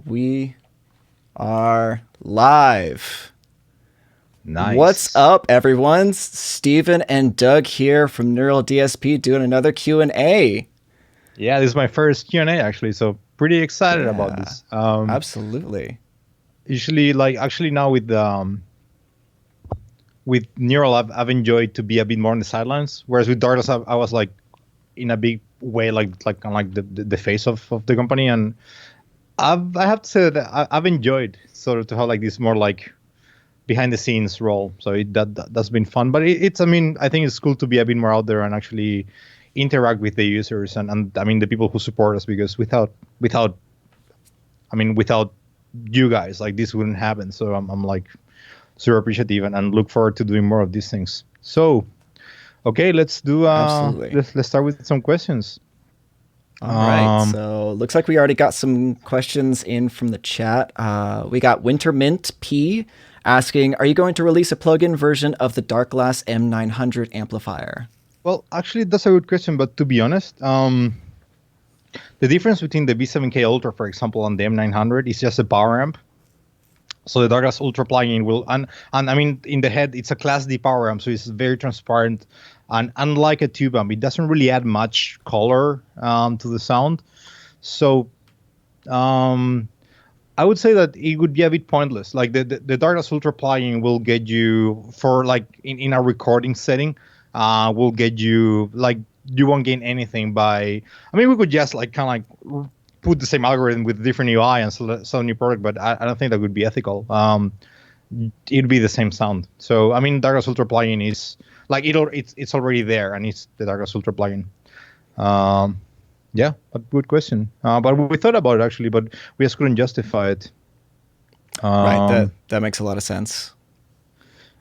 We are live. What's Nice. up, everyone? Steven and Doug here from Neural DSP doing another Q&A. Yeah, this is my first Q&A actually, so pretty excited about Yeah, this. absolutely. Usually, like actually now with Neural, I've enjoyed to be a bit more on the sidelines, whereas with Dardos, I was like in a big way like kind of like the face of the company, and I have to say that I've enjoyed sort of to have like this more like behind the scenes role. So that's been fun, but it's I mean I think it's cool to be a bit more out there and actually interact with the users and I mean the people who support us, because without without you guys, like this wouldn't happen. So I'm like super appreciative and look forward to doing more of these things. So okay, let's do Absolutely. let's start with some questions. All right, Um so looks like we already got some questions in from the chat. We got Wintermint P asking, are you going to release a plugin version of the Darkglass M900 amplifier? well, actually that's a good question, but to be honest, the difference between the B7K Ultra, for example, and the M900 is just a power amp. So the Darkglass Ultra plugin will, and I mean, in the head, it's a Class D power amp, so it's very transparent. And unlike a tube amp, it doesn't really add much color to the sound. So I would say that it would be a bit pointless. Like the Darkglass Ultra plugin will get you, for like in a recording setting, will get you like you won't gain anything by. I mean, we could just like kind of like put the same algorithm with different UI and sell a new product, but I don't think that would be ethical. It'd be the same sound. So I mean, Darkglass Ultra plugin is like it's already there, and it's the Darkglass Ultra plugin. Yeah, a good question. But we thought about it actually, but we just couldn't justify it. Right, Um, that makes a lot of sense.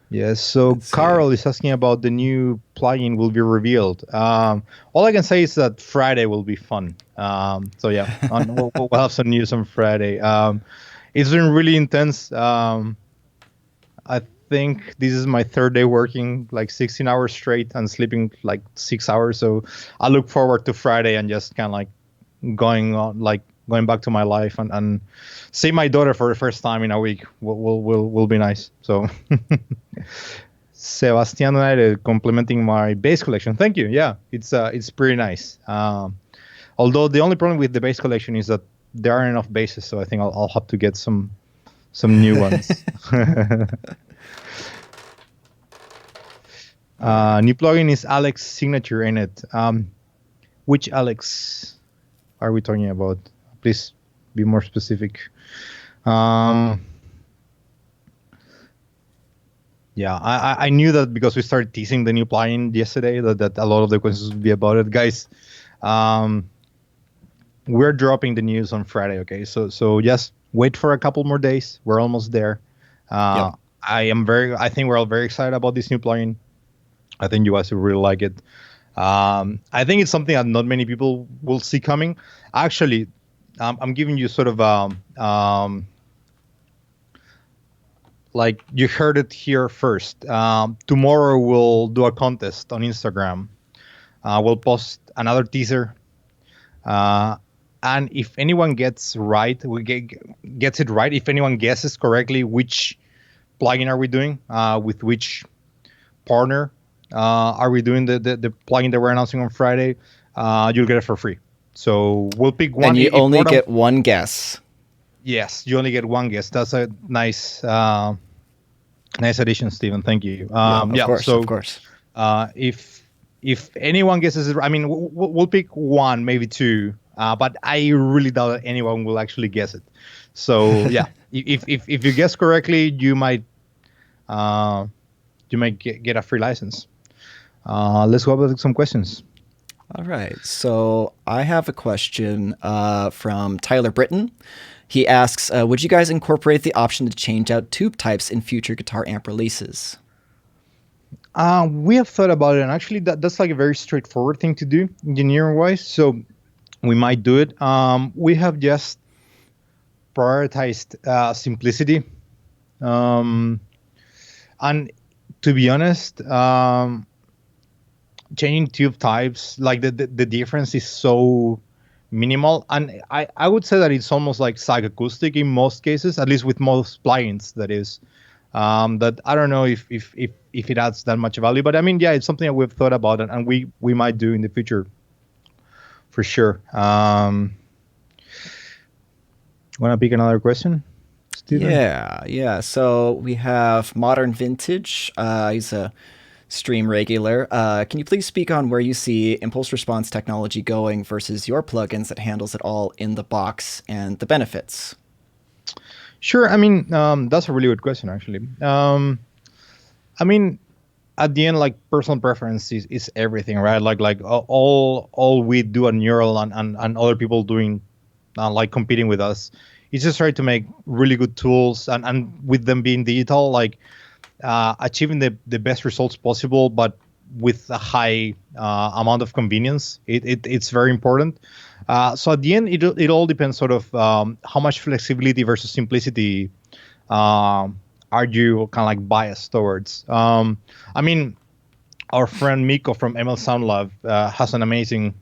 yes. So Let's see. Carl is asking about the new plugin will be revealed. All I can say is that Friday will be fun. So yeah, we'll have some news on Friday. It's been really intense. I think this is my third day working like 16 hours straight and sleeping like 6 hours. So I look forward to Friday and just kind of like going back to my life and see my daughter for the first time in a week will be nice. So Sebastian United complimenting my bass collection. Thank you. Yeah, it's pretty nice. Although the only problem with the bass collection is that there aren't enough basses, so I think I'll have to get some new ones. New plugin is Alex signature in it. Which Alex are we talking about? Please be more specific. Yeah, I knew that because we started teasing the new plugin yesterday that a lot of the questions would be about it, guys. We're dropping the news on Friday, okay? So just wait for a couple more days. We're almost there. Yep. I think we're all very excited about this new plugin. I think you guys will really like it. I think it's something that not many people will see coming. Actually, I'm giving you sort of like you heard it here first. Tomorrow we'll do a contest on Instagram. We'll post another teaser, and if anyone gets gets it right, if anyone guesses correctly which plugin are we doing, with which partner are we doing the plugin that we're announcing on Friday, you'll get it for free. So we'll pick one. And you If only more than, get one guess. yes, you only get one guess. That's a nice nice addition, Steven. Thank you. Yeah, of Yeah. course, of So course. if anyone guesses it, I mean, we'll pick one, maybe two, but I really doubt that anyone will actually guess it. So yeah, if you guess correctly, you might get a free license. Let's go over with some questions. All right. So I have a question from Tyler Britton. He asks, would you guys incorporate the option to change out tube types in future guitar amp releases? We have thought about it, and actually that's like a very straightforward thing to do engineering wise. So we might do it. We have just prioritized simplicity. And to be honest, changing tube types, like the difference is so minimal, and I would say that it's almost like psychoacoustic in most cases, at least with most plugins. That is, that I don't know if it adds that much value, but I mean, yeah, it's something that we've thought about, and we might do in the future for sure. Want to pick another question, Steven? Yeah. So we have Modern Vintage. He's a stream regular. Can you please speak on where you see impulse response technology going versus your plugins that handles it all in the box and the benefits? Sure. I mean, that's a really good question, actually. I mean, at the end, like personal preference is everything, right? Like all we do at Neural and other people doing like competing with us, is just try to make really good tools and with them being digital, like achieving the best results possible, but with a high amount of convenience. It's very important. So at the end, it all depends sort of how much flexibility versus simplicity are you kind of like biased towards. I mean, our friend Miko from ML Sound Lab has an amazing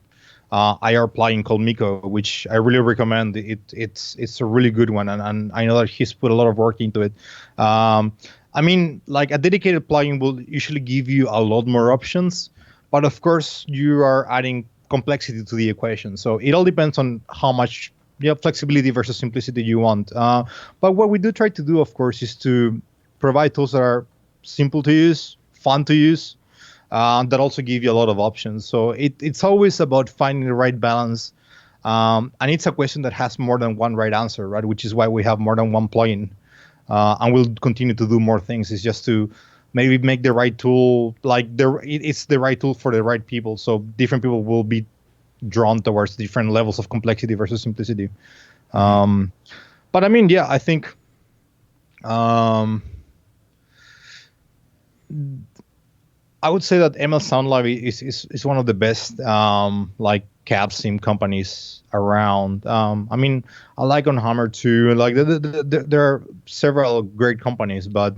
IR plugin called Miko, which I really recommend. It's a really good one, and I know that he's put a lot of work into it. I mean, like a dedicated plugin will usually give you a lot more options, but of course you are adding complexity to the equation. So it all depends on how much flexibility versus simplicity you want. But what we do try to do, of course, is to provide tools that are simple to use, fun to use, that also give you a lot of options. So it's always about finding the right balance. And it's a question that has more than one right answer, right? Which is why we have more than one plugin. And we'll continue to do more things. It's just to maybe make the right tool, like it's the right tool for the right people. So different people will be drawn towards different levels of complexity versus simplicity. But I mean, yeah, I think I would say that ML Sound Lab is one of the best like cab sim companies around. I mean, I like on Hammer too. Like there are several great companies, but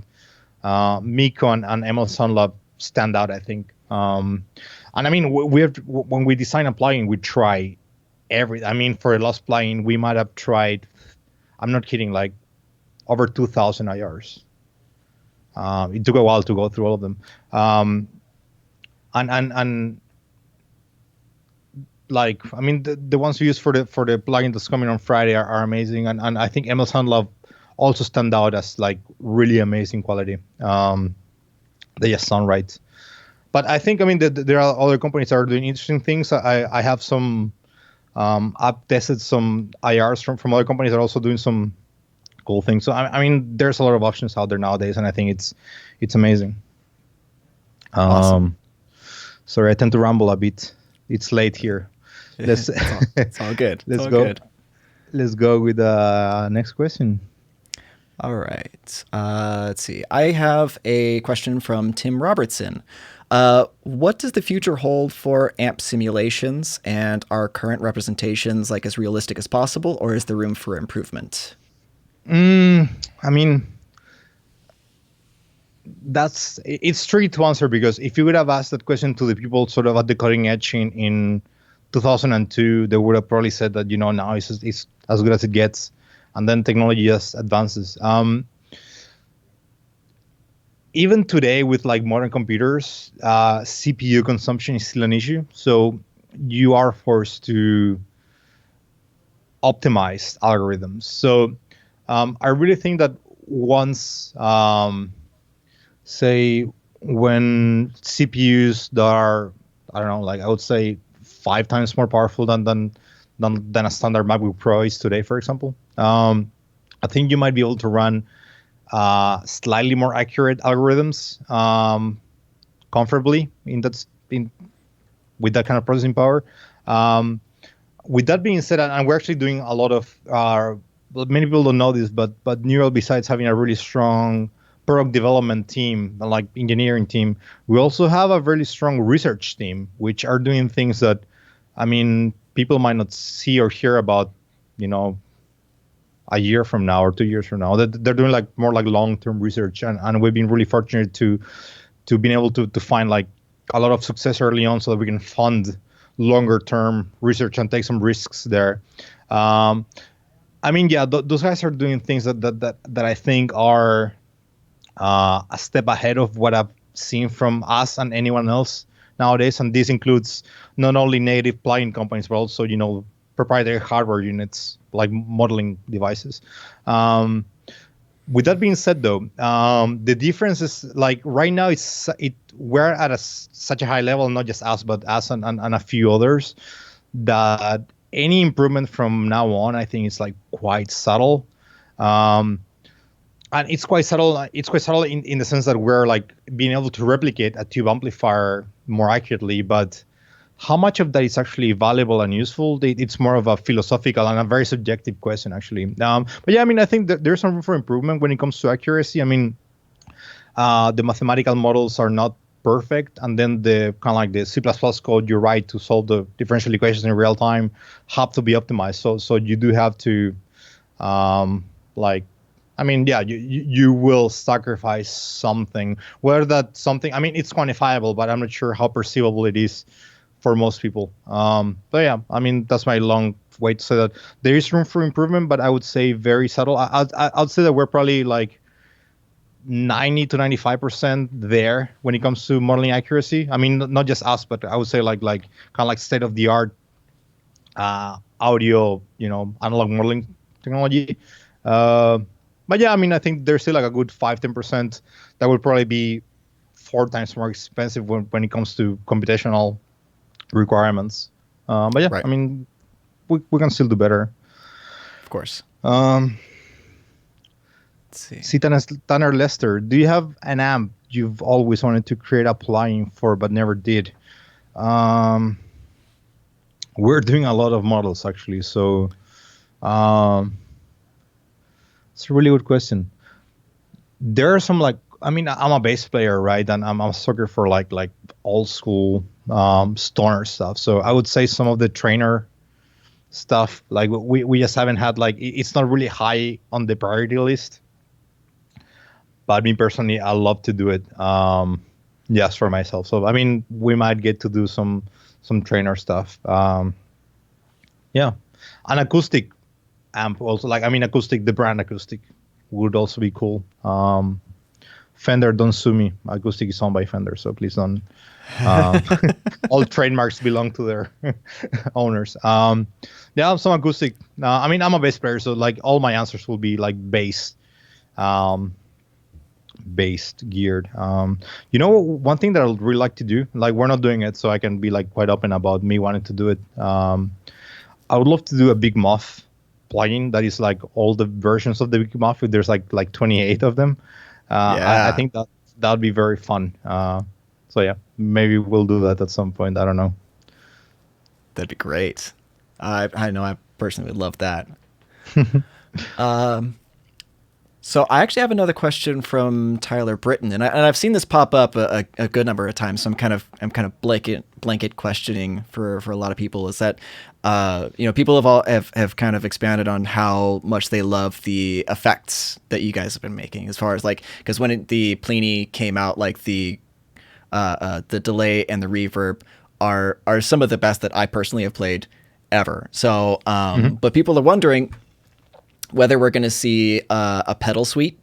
Miko and ML Sound Lab stand out, I think. And I mean, we have when we design a plugin, we try I mean, for a last plugin, we might have tried. I'm not kidding, like over 2,000 IRs. It took a while to go through all of them. And like, I mean, the ones we use for the plugin that's coming on Friday are amazing, and I think ML Sound Lab also stand out as like really amazing quality. They just sound right. But I think, I mean, there are other companies that are doing interesting things. I have some I've tested some IRs from other companies that are also doing some cool things. So I mean, there's a lot of options out there nowadays, and I think it's amazing. Awesome. Sorry, I tend to ramble a bit. It's late here. It's all good. Let's go. Good. Let's go with the next question. All right. Let's see. I have a question from Tim Robertson. What does the future hold for AMP simulations, and are current representations like as realistic as possible, or is there room for improvement? I mean, it's tricky to answer, because if you would have asked that question to the people sort of at the cutting edge in 2002, they would have probably said that, now it's as good as it gets, and then technology just advances. Even today with like modern computers, CPU consumption is still an issue. So you are forced to optimize algorithms. So I really think that once, say, when CPUs that are, I don't know, like I would say 5 times more powerful than a standard MacBook Pro is today, for example, I think you might be able to run slightly more accurate algorithms comfortably with that kind of processing power. With that being said, and we're actually doing a lot of many people don't know this, but Neural, besides having a really strong product development team, like engineering team, we also have a really strong research team, which are doing things that, I mean, people might not see or hear about, a year from now or 2 years from now. They're doing like more like long-term research, and we've been really fortunate to being able to find like a lot of success early on, so that we can fund longer term research and take some risks there. Um, I mean, yeah, those guys are doing things that I think are a step ahead of what I've seen from us and anyone else nowadays. And this includes not only native plugin companies, but also, proprietary hardware units like modeling devices. With that being said, though, the difference is like right now we're at such a high level, not just us, but us and a few others, that any improvement from now on, I think, is like quite subtle. And it's quite subtle. It's quite subtle in the sense that we're like being able to replicate a tube amplifier more accurately, but how much of that is actually valuable and useful? It's more of a philosophical and a very subjective question, actually. But yeah, I mean, I think that there's some room for improvement when it comes to accuracy. I mean, the mathematical models are not perfect, and then the kind of like the C++ code you write to solve the differential equations in real time have to be optimized. So you do have to, like, I mean, yeah, you will sacrifice something. Whether that something, I mean, it's quantifiable, but I'm not sure how perceivable it is for most people. But yeah, I mean, that's my long way to say that there is room for improvement, but I would say very subtle. I'd say that we're probably like 90 to 95% there when it comes to modeling accuracy. I mean, not just us, but I would say like kind of like state of the art audio, analog modeling technology. But yeah, I mean, I think there's still like a good 5-10% that would probably be 4 times more expensive when it comes to computational requirements. But yeah, Right. I mean, we can still do better. Of course. Let's See. see, Tanner Lester, do you have an amp you've always wanted to create a plugin for but never did? We're doing a lot of models, actually, so it's a really good question. There are some like, I mean, I'm a bass player, right? And I'm a sucker for like old school stoner stuff. So I would say some of the trainer stuff, like we just haven't had like, it's not really high on the priority list. But me personally, I love to do it. Just for myself. So I mean, we might get to do some trainer stuff. Yeah, an acoustic amp also, like, I mean, acoustic, the brand acoustic would also be cool. Fender, don't sue me. Acoustic is owned by Fender, so please don't. All trademarks belong to their owners. Yeah, some acoustic. I mean, I'm a bass player, so like all my answers will be like bass, based geared. One thing that I'd really like to do, like we're not doing it, so I can be like quite open about me wanting to do it. I would love to do a Big Muff plugin that is like all the versions of the Big Muff. There's like 28 of them. I think that would be very fun. So yeah, maybe we'll do that at some point. I don't know. That'd be great. I know I personally would love that. So I actually have another question from Tyler Britton, and I've seen this pop up a good number of times. So I'm kind of blanket questioning for a lot of people is that people have kind of expanded on how much they love the effects that you guys have been making, as far as like, because when the Pliny came out, like the delay and the reverb are some of the best that I personally have played ever. So but people are wondering whether we're going to see a pedal suite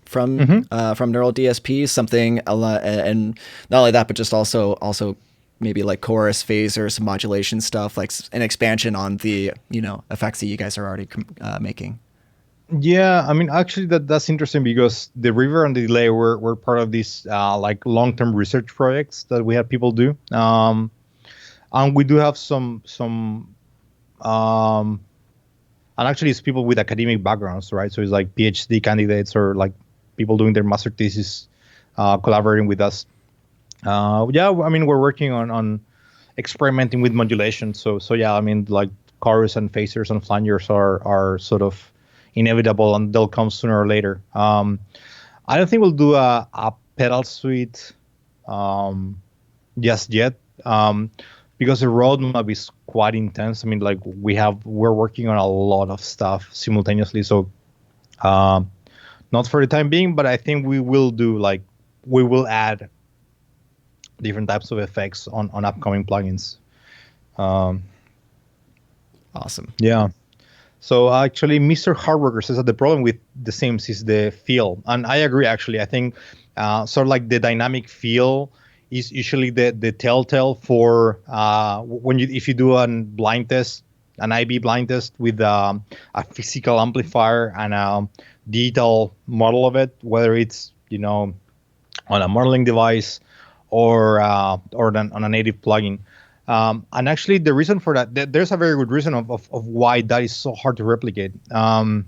from Neural DSP, something, and not only that, but just also maybe like chorus, phaser, some modulation stuff, like an expansion on the effects that you guys are already making. Yeah, I mean, actually, that's interesting because the reverb and the delay were part of these like long-term research projects that we have people do, and we do have some. And actually, it's people with academic backgrounds, right? So it's like PhD candidates or like people doing their master thesis, collaborating with us. Yeah, I mean, we're working on experimenting with modulation. So yeah, I mean, like chorus and phasers and flangers are sort of inevitable, and they'll come sooner or later. I don't think we'll do a pedal suite just yet. Because the roadmap is quite intense. I mean, like we're working on a lot of stuff simultaneously. So, not for the time being, but I think we will add different types of effects on upcoming plugins. Um, Awesome. yeah. So actually, Mr. Hardworker says that the problem with the Sims is the feel, and I agree. Actually, I think sort of like the dynamic feel is usually the telltale for when you if you do a blind test, an IB blind test with a physical amplifier and a digital model of it, whether it's on a modeling device or on a native plugin. And actually, the reason for that, there's a very good reason of why that is so hard to replicate. And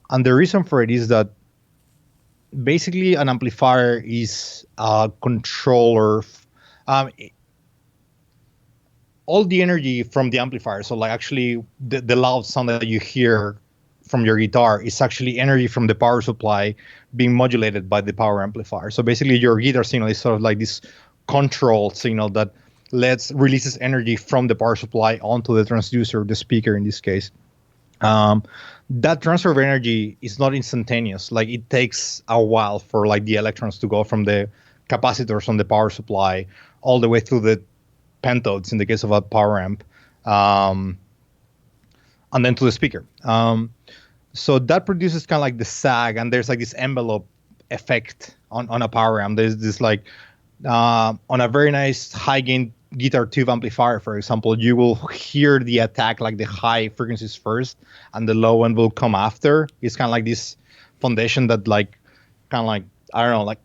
the reason for it is that basically an amplifier is a controller. Um, all the energy from the amplifier, so like actually the loud sound that you hear from your guitar is actually energy from the power supply being modulated by the power amplifier. So basically your guitar signal is sort of like this control signal that releases energy from the power supply onto the transducer, the speaker in this case. um, that transfer of energy is not instantaneous. Like it takes a while for like the electrons to go from the capacitors on the power supply all the way through the pentodes in the case of a power amp, um, and then to the speaker. So that produces kind of like the sag, and there's like this envelope effect on a power amp. There's this like on a very nice high gain guitar tube amplifier, for example, you will hear the attack like the high frequencies first, and the low end will come after. It's kind of like this foundation that like kind of like I don't know like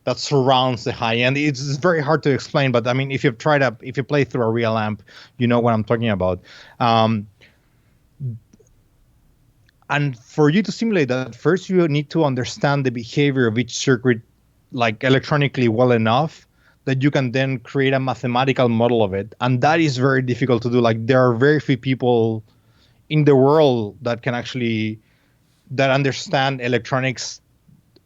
that surrounds the high end. It's very hard to explain, but I mean, if you play through a real amp, you know what I'm talking about. Um, and for you to simulate that, first you need to understand the behavior of each circuit, like electronically well enough that you can then create a mathematical model of it. And that is very difficult to do. Like there are very few people in the world that can actually that understand electronics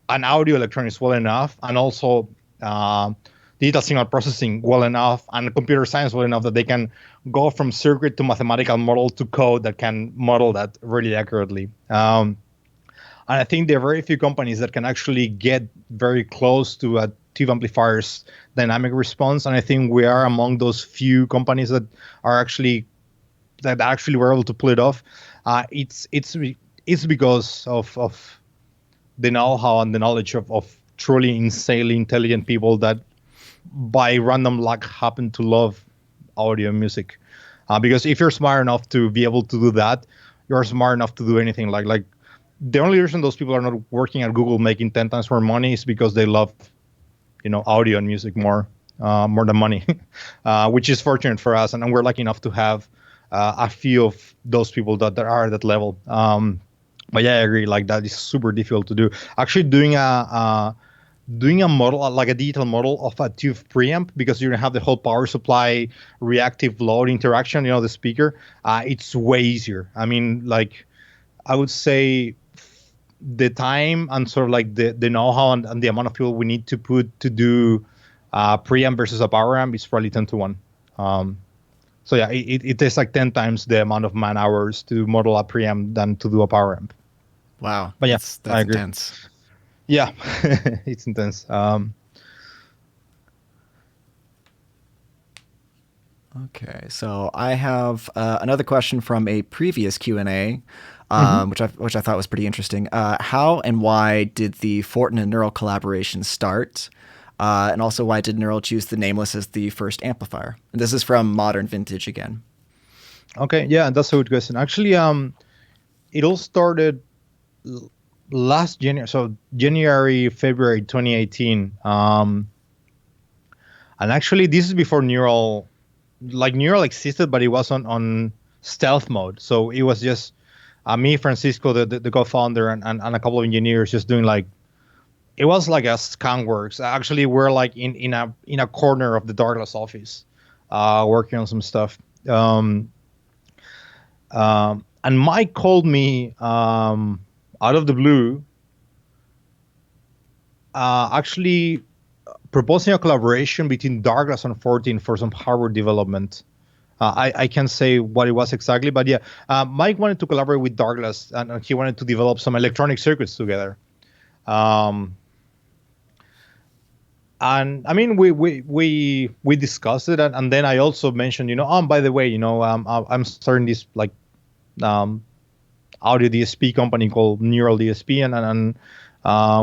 and audio electronics well enough, and also uh, digital signal processing well enough, and computer science well enough that they can go from circuit to mathematical model to code that can model that really accurately. And I think there are very few companies that can actually get very close to a tube amplifier's dynamic response. And I think we are among those few companies that actually were able to pull it off. It's because of the know-how and the knowledge of truly insanely intelligent people that by random luck happen to love audio and music. Because if you're smart enough to be able to do that, you're smart enough to do anything. Like the only reason those people are not working at Google making 10 times more money is because they love, audio and music more than money, which is fortunate for us. And we're lucky enough to have a few of those people that are at that level. But yeah, I agree. Like that is super difficult to do. Actually, doing a model like a digital model of a tube preamp, because you're gonna have the whole power supply reactive load interaction. The speaker. It's way easier. I mean, like I would say the time and sort of like the know-how and the amount of people we need to put to do preamp versus a power amp is probably 10 to 1. So yeah, it takes like 10 times the amount of man hours to model a preamp than to do a power amp. Wow, But yeah, that's I agree. intense. Yeah, it's intense. Okay, so I have another question from a previous Q&A, Mhm. which I thought was pretty interesting. How and why did the Fortin and Neural collaboration start? And also, why did Neural choose the Nameless as the first amplifier? And this is from Modern Vintage again. Okay, yeah, that's a good question. Actually, it all started last January, so January, February 2018. And actually, this is before Neural, like Neural existed, but it was on stealth mode. So it was just me, Francisco, the co-founder, and a couple of engineers just doing like, it was like a skunk works. Actually, we're like in a corner of the Douglas office, working on some stuff. And Mike called me out of the blue, actually proposing a collaboration between Douglas and 14 for some hardware development. I can't say what it was exactly, but yeah, Mike wanted to collaborate with Douglas, and he wanted to develop some electronic circuits together. Um, And I mean, we discussed it, and then I also mentioned, by the way, I'm starting this like um, audio DSP company called Neural DSP, and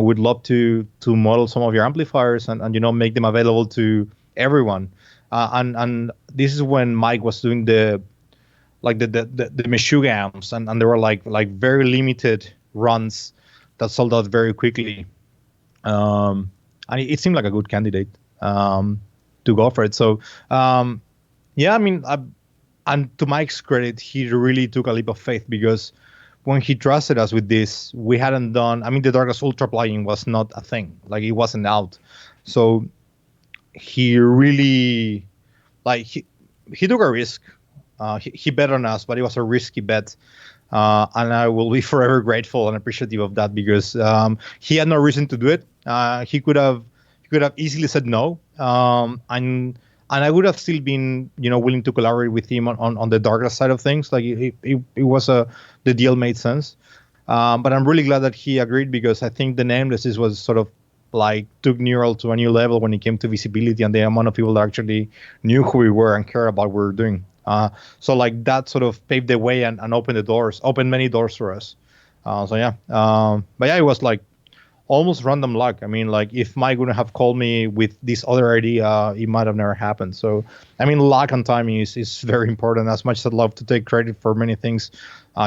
would love to model some of your amplifiers and make them available to everyone. And this is when Mike was doing the Meshuggah amps, and they were like very limited runs that sold out very quickly. And it seemed like a good candidate to go for it. So yeah, I mean, and to Mike's credit, he really took a leap of faith, because when he trusted us with this, we hadn't done. I mean, the Darkness Ultra plugin was not a thing; like it wasn't out. So he really he took a risk. He bet on us, but it was a risky bet. And I will be forever grateful and appreciative of that, because he had no reason to do it. He could have easily said no, and I would have still been willing to collaborate with him on the darker side of things. Like it was the deal made sense. But I'm really glad that he agreed, because I think the Nameless was sort of like took Neural to a new level when it came to visibility and the amount of people that actually knew who we were and cared about what we were doing. So like that sort of paved the way and opened many doors for us. So yeah, but yeah, it was like almost random luck. I mean, like if Mike wouldn't have called me with this other idea, it might have never happened. So I mean, luck and timing is very important. As much as I'd love to take credit for many things,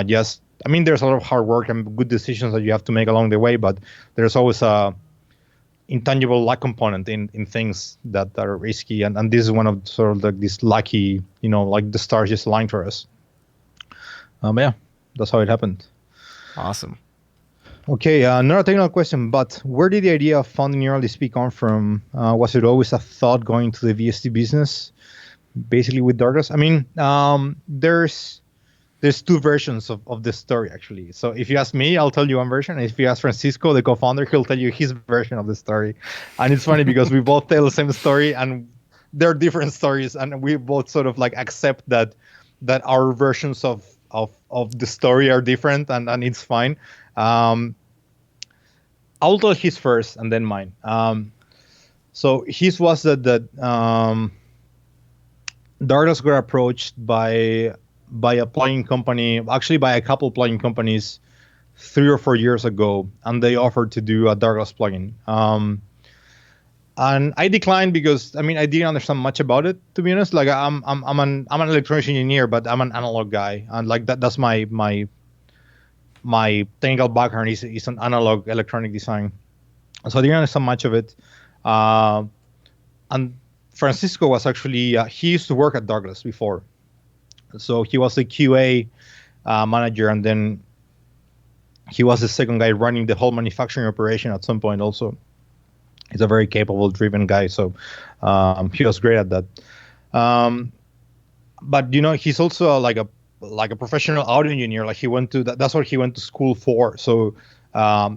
yes, I mean, there's a lot of hard work and good decisions that you have to make along the way, but there's always a intangible luck component in things that are risky, and this is one of sort of like this lucky, like the stars just aligned for us. But yeah, that's how it happened. Awesome. Okay, not a technical question, but where did the idea of founding Neural DSP come from? Was it always a thought going to the VST business, basically with Darkness? I mean, there's two versions of this story, actually. So if you ask me, I'll tell you one version. If you ask Francisco, the co-founder, he'll tell you his version of the story. And it's funny because we both tell the same story, and they're different stories, and we both sort of like accept that our versions of the story are different, and it's fine. I'll tell his first and then mine. So his was that Darkness got approached by a plugin company, actually by a couple plugin companies 3 or 4 years ago, and they offered to do a Darkness plugin. And I declined because I didn't understand much about it, to be honest. Like I'm an electronics engineer, but I'm an analog guy, and like that's my technical background is an analog electronic design, so I didn't understand much of it. And Francisco was actually he used to work at Douglas before, so he was the QA manager, and then he was the second guy running the whole manufacturing operation at some point. Also, he's a very capable, driven guy, so he was great at that. But he's also like a professional audio engineer. Like that's what he went to school for. So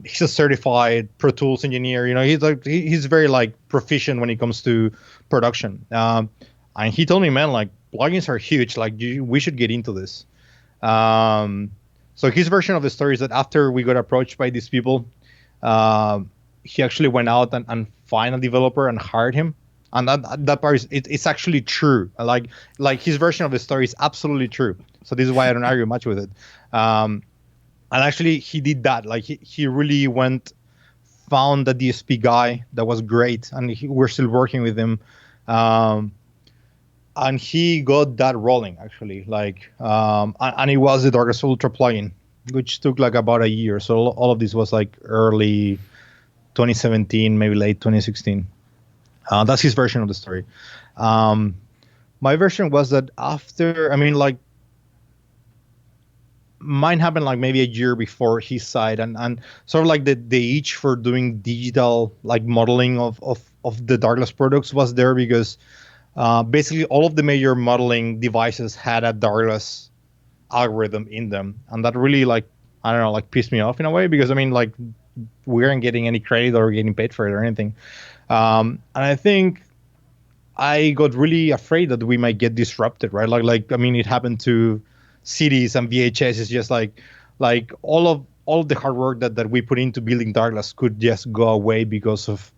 he's a certified Pro Tools engineer. He's very like proficient when it comes to production. And he told me, man, like plugins are huge. Like we should get into this. So his version of the story is that after we got approached by these people, he actually went out and find a developer and hired him. And that part it's actually true. Like his version of the story is absolutely true. So this is why I don't argue much with it. And actually, he did that. Like he really found the DSP guy that was great, and we're still working with him. And he got that rolling actually. And it was the Darkest Ultra plugin, which took like about a year. So all of this was like early 2017, maybe late 2016. That's his version of the story. My version was that after, mine happened like maybe a year before his side, and sort of like the itch for doing digital like modeling of the Darkless products was there, because basically all of the major modeling devices had a Darkless algorithm in them, and that really pissed me off in a way, because we aren't getting any credit or getting paid for it or anything. And I think I got really afraid that we might get disrupted, right? It happened to CDs and VHS. It's just like all of the hard work that we put into building Darkless could just go away because of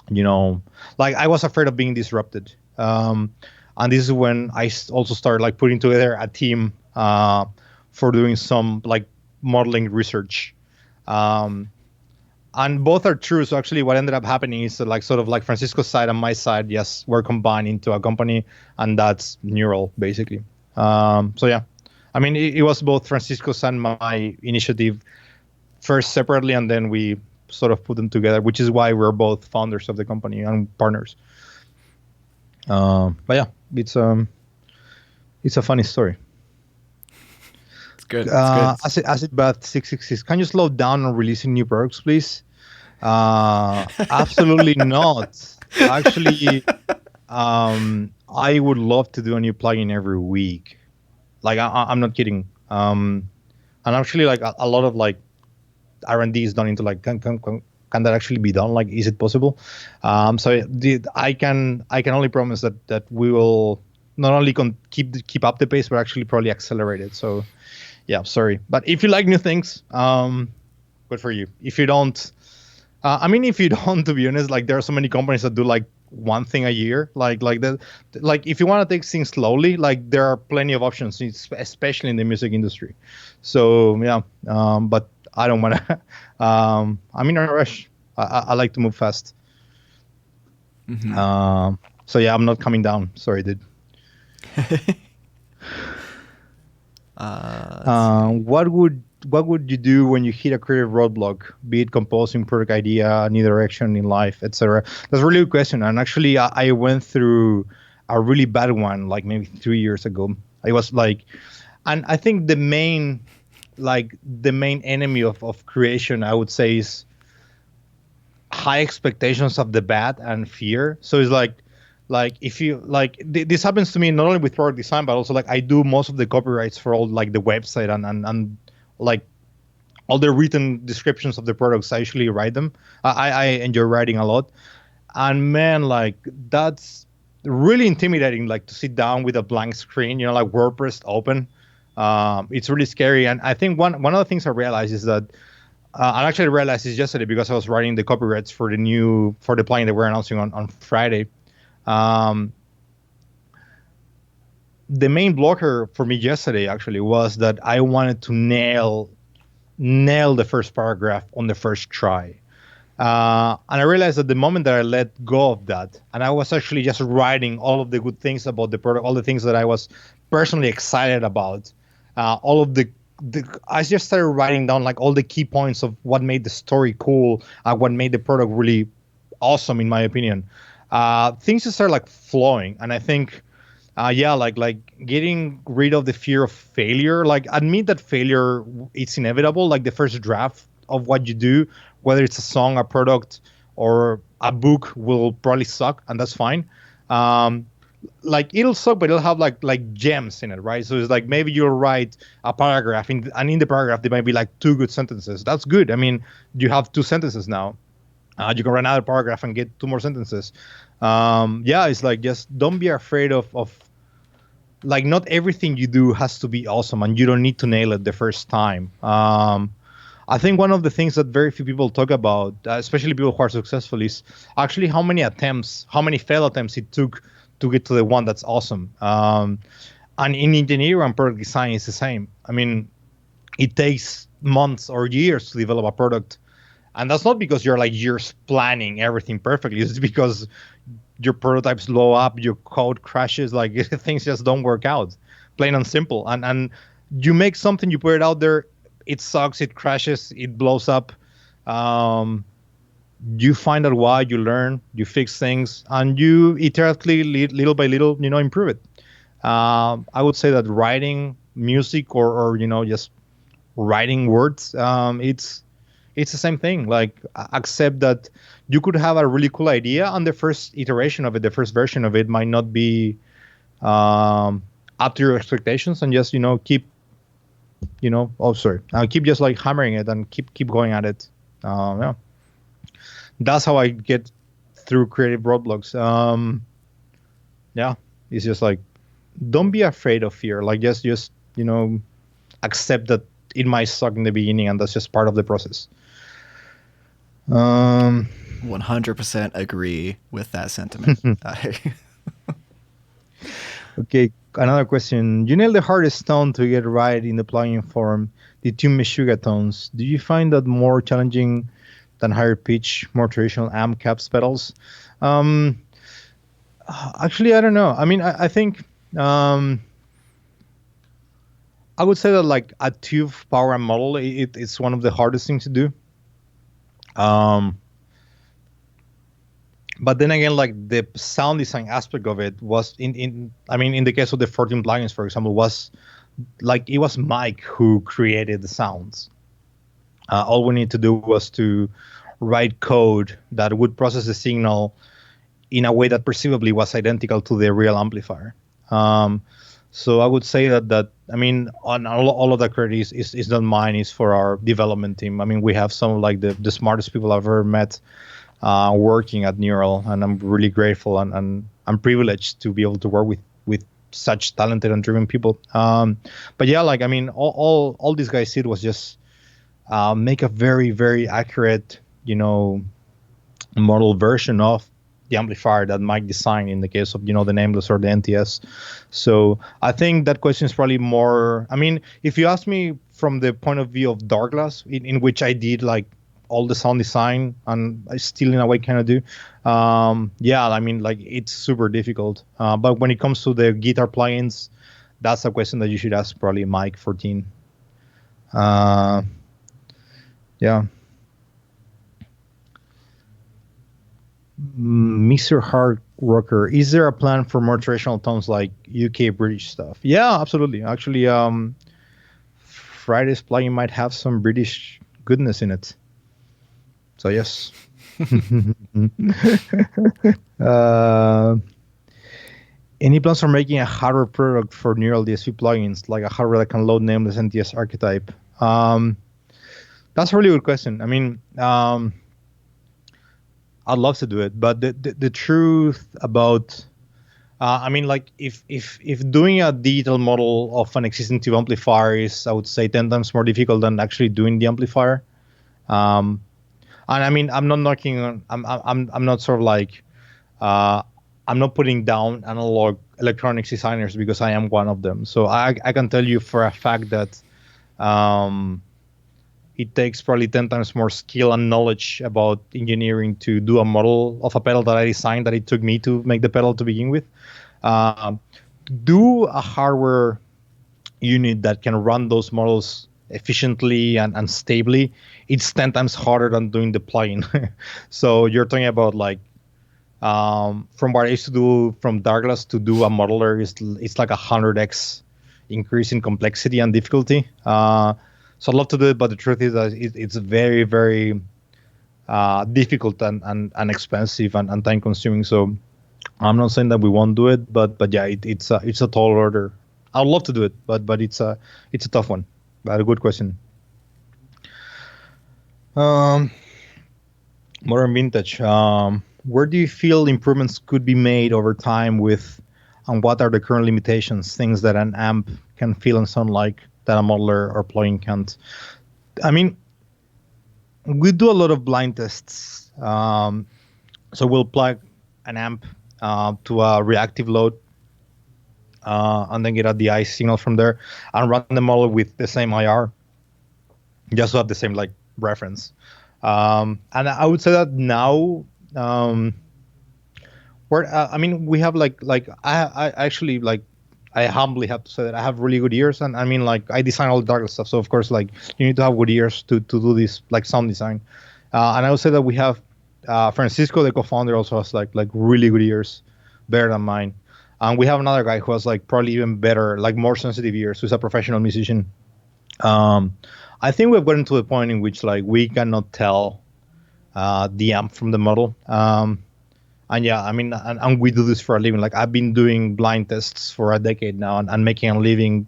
like I was afraid of being disrupted. And this is when I also started like putting together a team for doing some like modeling research. Um, and both are true. So actually, what ended up happening is that, like sort of like Francisco's side and my side, yes, were combined into a company, and that's Neural basically. So yeah, I mean, it was both Francisco's and my initiative first separately, and then we sort of put them together, which is why we're both founders of the company and partners. But yeah, it's a funny story. It's good. It's good. Acid Bath 666. Can you slow down on releasing new products, please? Absolutely not. Actually, I would love to do a new plugin every week. Like I'm not kidding. And actually, like a lot of like R&D is done into like can that actually be done? Like, is it possible? So I can only promise that we will not only keep up the pace, but actually probably accelerate it. So yeah, sorry, but if you like new things, good for you. If you don't, I mean, if you don't, to be honest, like there are so many companies that do like one thing a year, like that. Like if you want to take things slowly, like there are plenty of options, especially in the music industry. So yeah, but I don't want to. I'm in a rush. I like to move fast. So yeah, I'm not coming down. Sorry, dude. What would you do when you hit a creative roadblock, be it composing, product idea, new direction in life, etc.? That's a really good question. And actually, I went through a really bad one, like maybe 3 years ago. I was like, and I think the main enemy of creation, I would say, is high expectations of the bad and fear. So it's like if you like this happens to me not only with product design, but also like I do most of the copyrights for all like the website and like all the written descriptions of the products. I usually write them. I enjoy writing a lot, and man, like that's really intimidating, like to sit down with a blank screen, like WordPress open. It's really scary. And I think one of the things I realized is that I actually realized this yesterday because I was writing the copyrights for the plugin that we're announcing on Friday. The main blocker for me yesterday actually was that I wanted to nail the first paragraph on the first try. And I realized that the moment that I let go of that, and I was actually just writing all of the good things about the product, all the things that I was personally excited about, all of I just started writing down like all the key points of what made the story cool, what made the product really awesome, in my opinion. Things just started like flowing, and I think, like getting rid of the fear of failure. Like admit that failure it's inevitable. Like the first draft of what you do, whether it's a song, a product, or a book, will probably suck, and that's fine. Like it'll suck, but it'll have like gems in it, right? So it's like maybe you'll write a paragraph, and in the paragraph there might be like 2 good sentences. That's good. I mean, you have 2 sentences now. You can write another paragraph and get 2 more sentences. It's like just don't be afraid of like not everything you do has to be awesome, and you don't need to nail it the first time. I think one of the things that very few people talk about, especially people who are successful, is actually how many failed attempts it took to get to the one that's awesome. And in engineering and product design, it's the same. I mean, it takes months or years to develop a product. And that's not because you're like years planning everything perfectly. It's because your prototypes blow up, your code crashes, like things just don't work out, plain and simple. And you make something, you put it out there, it sucks, it crashes, it blows up. You find out why, you learn, you fix things, and you iteratively, little by little, improve it. I would say that writing music or just writing words, it's the same thing. Like accept that you could have a really cool idea, and the first iteration of it, the first version of it, might not be up to your expectations, and just keep keep just like hammering it and keep going at it. That's how I get through creative roadblocks. It's just like don't be afraid of fear. Like just accept that it might suck in the beginning, and that's just part of the process. 100% agree with that sentiment. Okay, another question. You nailed the hardest tone to get right in the plugin form, the two Meshuggah tones. Do you find that more challenging than higher pitch, more traditional amp caps pedals? Um, Actually, I don't know. I mean, I think I would say that like a tube power amp model, it's one of the hardest things to do. Um, but then again, like the sound design aspect of it was I mean, in the case of the 14 plugins, for example, was like it was Mike who created the sounds. All we need to do was to write code that would process the signal in a way that perceivably was identical to the real amplifier. Um, so I would say that I mean, on all of the credit is not mine. Is for our development team. I mean, we have some of like the smartest people I've ever met working at Neural, and I'm really grateful and I'm privileged to be able to work with such talented and driven people. But yeah, like I mean, all these guys did was just make a very very accurate, model version of the amplifier that Mike designed in the case of the Nameless or the NTS. So I think that question is probably more. I mean, if you ask me from the point of view of Darkglass, in which I did like all the sound design and I still in a way kind of do. Yeah, I mean, like it's super difficult. But when it comes to the guitar plugins, that's a question that you should ask probably Mike 14. Yeah. Mr. Hard Rocker, is there a plan for more traditional tones like UK British stuff? Yeah, absolutely. Actually, Friday's plugin might have some British goodness in it. So yes. Any plans for making a hardware product for Neural DSP plugins, like a hardware that can load Nameless NTS archetype? That's a really good question. I mean, I'd love to do it, but the truth about, I mean, like if doing a digital model of an existing tube amplifier is, I would say, 10 times more difficult than actually doing the amplifier. And I mean, I'm not knocking on, I'm not sort of like, I'm not putting down analog electronics designers because I am one of them. So I can tell you for a fact that it takes probably 10 times more skill and knowledge about engineering to do a model of a pedal that I designed that it took me to make the pedal to begin with. Do a hardware unit that can run those models efficiently and stably. It's 10 times harder than doing the plugin. So you're talking about like, from what I used to do from Darkglass to do a modeler, it's like 100x increase in complexity and difficulty. So I'd love to do it, but the truth is that it's very, very difficult and expensive and time consuming. So I'm not saying that we won't do it, but yeah, it's a tall order. I'd love to do it, but it's a tough one. But a good question. Modern vintage. Where do you feel improvements could be made over time with, and what are the current limitations? Things that an amp can feel and sound like that a modeler or plugin can't. I mean, we do a lot of blind tests. So we'll plug an amp to a reactive load and then get a DI signal from there and run the model with the same IR, just to have the same like reference. And I would say that now, I mean, we have like I actually like, I humbly have to say that I have really good ears, and I mean, like I design all the dark stuff, so of course, like you need to have good ears to do this like sound design. And I would say that we have Francisco, the co-founder, also has like really good ears, better than mine. And we have another guy who has like probably even better, like more sensitive ears, who's a professional musician. I think we've gotten to the point in which like we cannot tell the amp from the model. And yeah, I mean, and we do this for a living. Like I've been doing blind tests for a decade now and making a living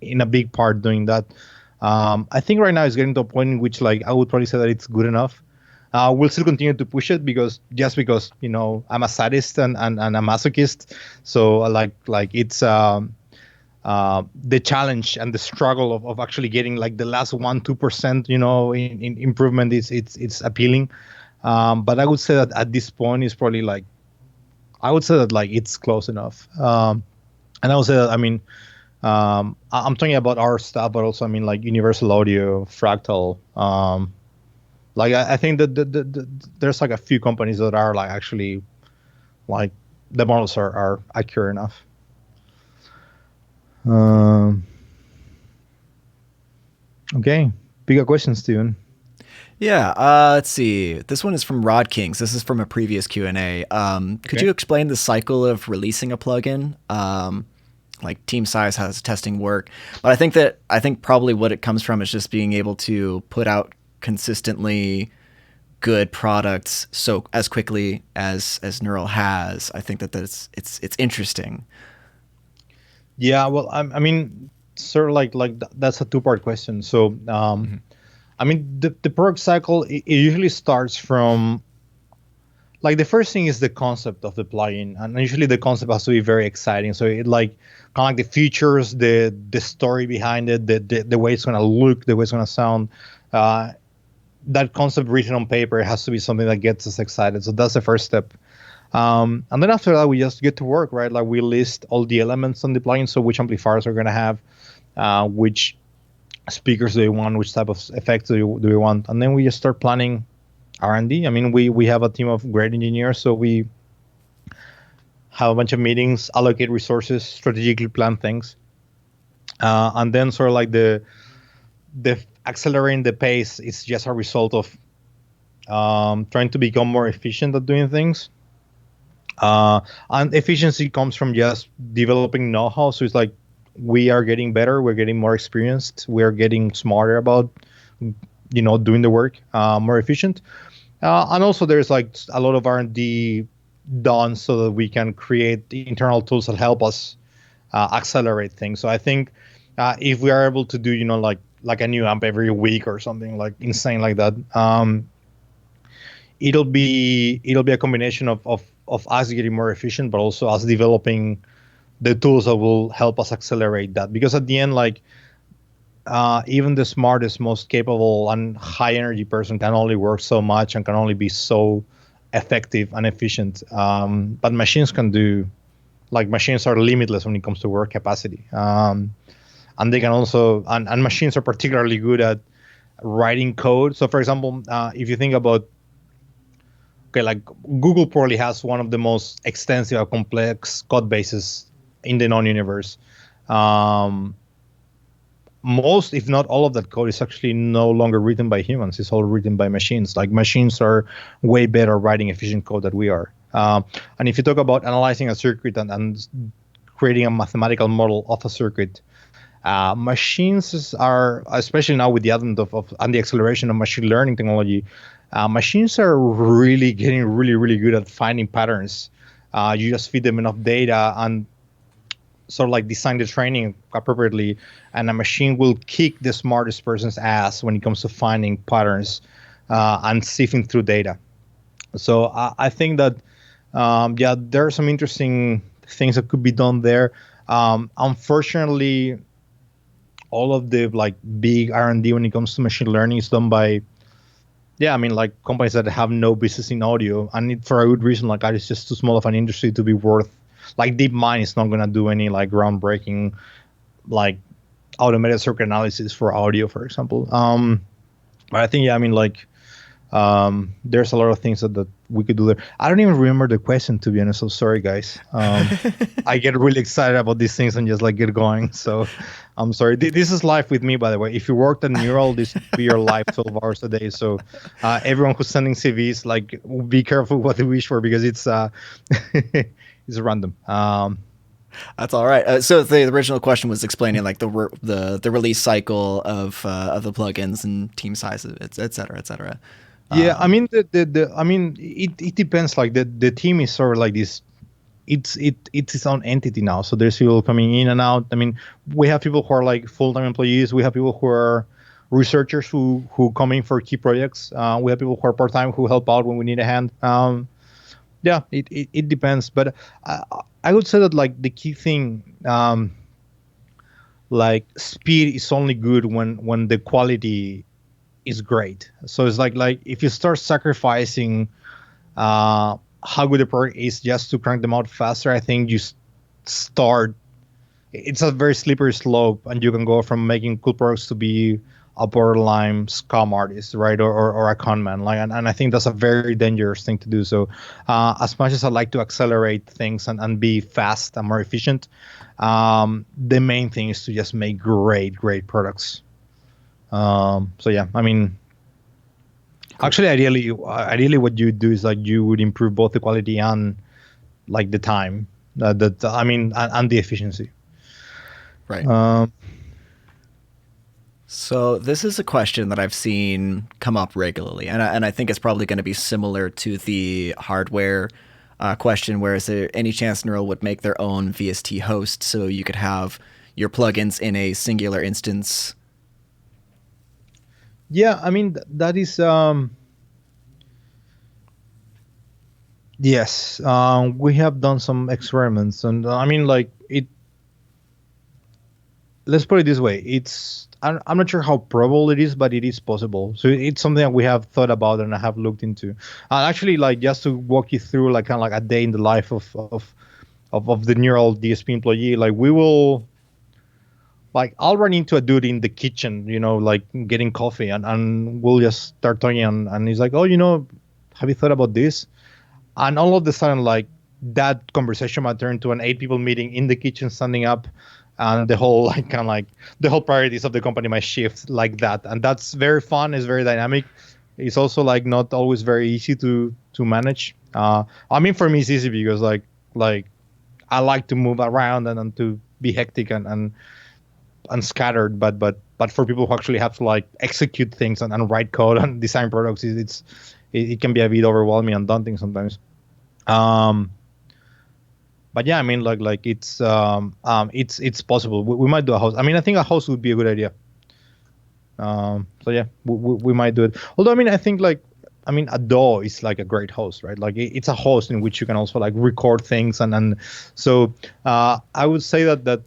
in a big part doing that. I think right now it's getting to a point in which like I would probably say that it's good enough. We'll still continue to push it because I'm a sadist and a masochist. So like it's the challenge and the struggle of actually getting like the last 1-2%, in improvement is it's appealing. But I would say that at this point it's probably like I would say that like it's close enough. And I would say that I'm talking about our stuff, but also I mean like Universal Audio, Fractal. Like I think that there's like a few companies that are like actually like the models are accurate enough. Okay, bigger question, Steven. Yeah, let's see. This one is from Rod Kings. This is from a previous Q&A. Could Okay. you explain the cycle of releasing a plugin? Like team size, how does testing work? But I think probably what it comes from is just being able to put out consistently good products so as quickly as Neural has. I think that it's interesting. Yeah, well, I mean, sort of that's a two-part question. So, I mean, the product cycle it usually starts from like the first thing is the concept of the plugin, and usually the concept has to be very exciting. So it like kind of like the features, the story behind it, the way it's gonna look, the way it's gonna sound. Uh, that concept written on paper has to be something that gets us excited. So that's the first step. And then after that, we just get to work, right? Like we list all the elements on the plugin. So which amplifiers we're gonna have, which speakers do we want, which type of effects do we want, and then we just start planning R&D. I mean, we have a team of great engineers, so we have a bunch of meetings, allocate resources, strategically plan things, and then sort of like the accelerating the pace is just a result of trying to become more efficient at doing things. And efficiency comes from just developing know-how. So it's like we are getting better, we're getting more experienced, we're getting smarter about doing the work more efficient. And also there's like a lot of R&D done so that we can create internal tools that help us accelerate things. So I think if we are able to do like a new amp every week or something like insane like that, it'll be a combination of us getting more efficient, but also us developing the tools that will help us accelerate that. Because at the end, like even the smartest, most capable, and high energy person can only work so much and can only be so effective and efficient. But machines can do, like machines are limitless when it comes to work capacity. And they can also, and machines are particularly good at writing code. So for example, if you think about, okay, like Google probably has one of the most extensive and complex code bases in the known universe. Um, Most, if not all of that code is actually no longer written by humans. It's all written by machines. Like machines are way better writing efficient code than we are. And if you talk about analyzing a circuit and creating a mathematical model of a circuit, machines are, especially now with the advent of and the acceleration of machine learning technology, machines are really getting really, really good at finding patterns. You just feed them enough data and sort of like design the training appropriately, and a machine will kick the smartest person's ass when it comes to finding patterns and sifting through data. So I think that yeah, there are some interesting things that could be done there. Unfortunately, all of the like big R&D when it comes to machine learning is done by, yeah, I mean like companies that have no business in audio, and for a good reason. Like it's just too small of an industry to be worth. Like DeepMind is not gonna do any like groundbreaking like automated circuit analysis for audio, for example. But I think, yeah, I mean like there's a lot of things that we could do there. I don't even remember the question, to be honest. So sorry, guys. I get really excited about these things and just like get going. So I'm sorry. This is life with me, by the way. If you worked at Neural, this would be your life 12 hours a day. So everyone who's sending CVs, like be careful what they wish for, because it's it's random. That's all right. So the original question was explaining like the release cycle of the plugins and team sizes, et cetera, et cetera. Yeah, I mean I mean it depends. Like the team is sort of like this. It's its own entity now. So there's people coming in and out. I mean, we have people who are like full-time employees. We have people who are researchers who come in for key projects. We have people who are part-time who help out when we need a hand. Yeah, it depends. But I would say that like the key thing, like speed is only good when the quality is great. So it's like if you start sacrificing how good the product is just to crank them out faster, I think you start. It's a very slippery slope, and you can go from making cool products to be a borderline scam artist, right, or a con man. Like, and I think that's a very dangerous thing to do. So, as much as I like to accelerate things and be fast and more efficient, the main thing is to just make great products. So yeah, I mean, Cool. actually, ideally, what you do is like you would improve both the quality and like the time. That I mean, and the efficiency. Right. Um, So this is a question that I've seen come up regularly, and I think it's probably going to be similar to the hardware question, where is there any chance Neural would make their own VST host so you could have your plugins in a singular instance? yeah, I mean that is yes. We have done some experiments, and I mean like it. Let's put it this way: I'm not sure how probable it is, but it is possible. So it's something that we have thought about and I have looked into. And actually, like just to walk you through, like kind of like a day in the life of the Neural DSP employee, like we will like I'll run into a dude in the kitchen, like getting coffee, and we'll just start talking, and he's like, oh, have you thought about this? And all of a sudden, like that conversation might turn to an 8 people meeting in the kitchen, standing up, and the whole like kind of like the whole priorities of the company might shift like that, and that's very fun. It's very dynamic. It's also like not always very easy to manage. I mean, for me, it's easy because like I like to move around and to be hectic and scattered, but for people who actually have to like execute things and write code and design products, it can be a bit overwhelming and daunting sometimes. Um, but yeah, I mean, like it's possible. We might do a host. I mean, I think a host would be a good idea. So yeah, we might do it. Although I mean, I think like I mean, a DAW is like a great host, right? Like it's a host in which you can also like record things and so I would say that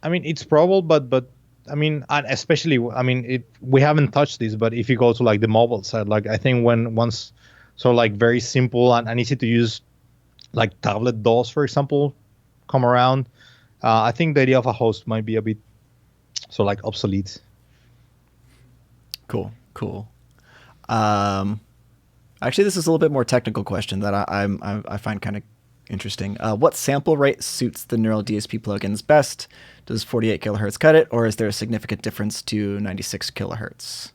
I mean, it's probable, but I mean, and especially, I mean, we haven't touched this, but if you go to like the mobile side, like I think once so like very simple and easy to use, like tablet DAWs, for example, come around, I think the idea of a host might be a bit so like obsolete. Cool. Um, Actually, this is a little bit more technical question that I find kind of interesting. What sample rate suits the Neural DSP plugins best? Does 48 kilohertz cut it, or is there a significant difference to 96 kilohertz?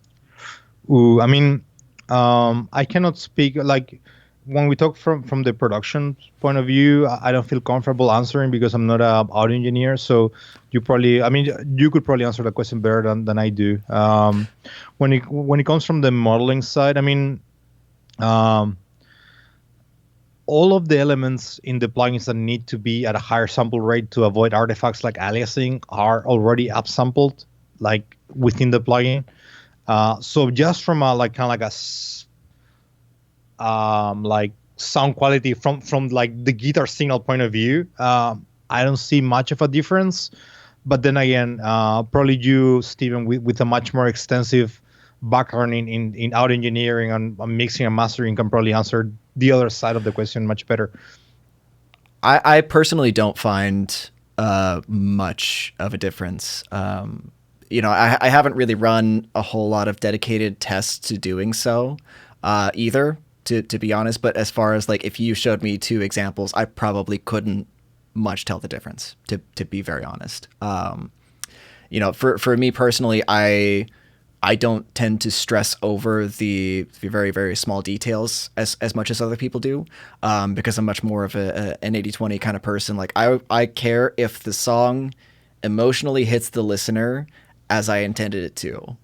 Ooh, I mean, I cannot speak like when we talk from the production point of view. I don't feel comfortable answering because I'm not a audio engineer. So I mean, you could probably answer the question better than I do. When it comes from the modeling side, I mean, um, all of the elements in the plugins that need to be at a higher sample rate to avoid artifacts like aliasing are already upsampled, like within the plugin. So just from a like kind of like like sound quality from like the guitar signal point of view, I don't see much of a difference. But then again, probably you, Steven, with a much more extensive background in audio engineering and mixing and mastering, can probably answer the other side of the question much better. I personally don't find much of a difference. I haven't really run a whole lot of dedicated tests to doing so either, to be honest. But as far as like if you showed me two examples, I probably couldn't much tell the difference, to be very honest. For me personally, I don't tend to stress over the very, very small details as much as other people do, because I'm much more of an 80-20 kind of person. Like I care if the song emotionally hits the listener as I intended it to.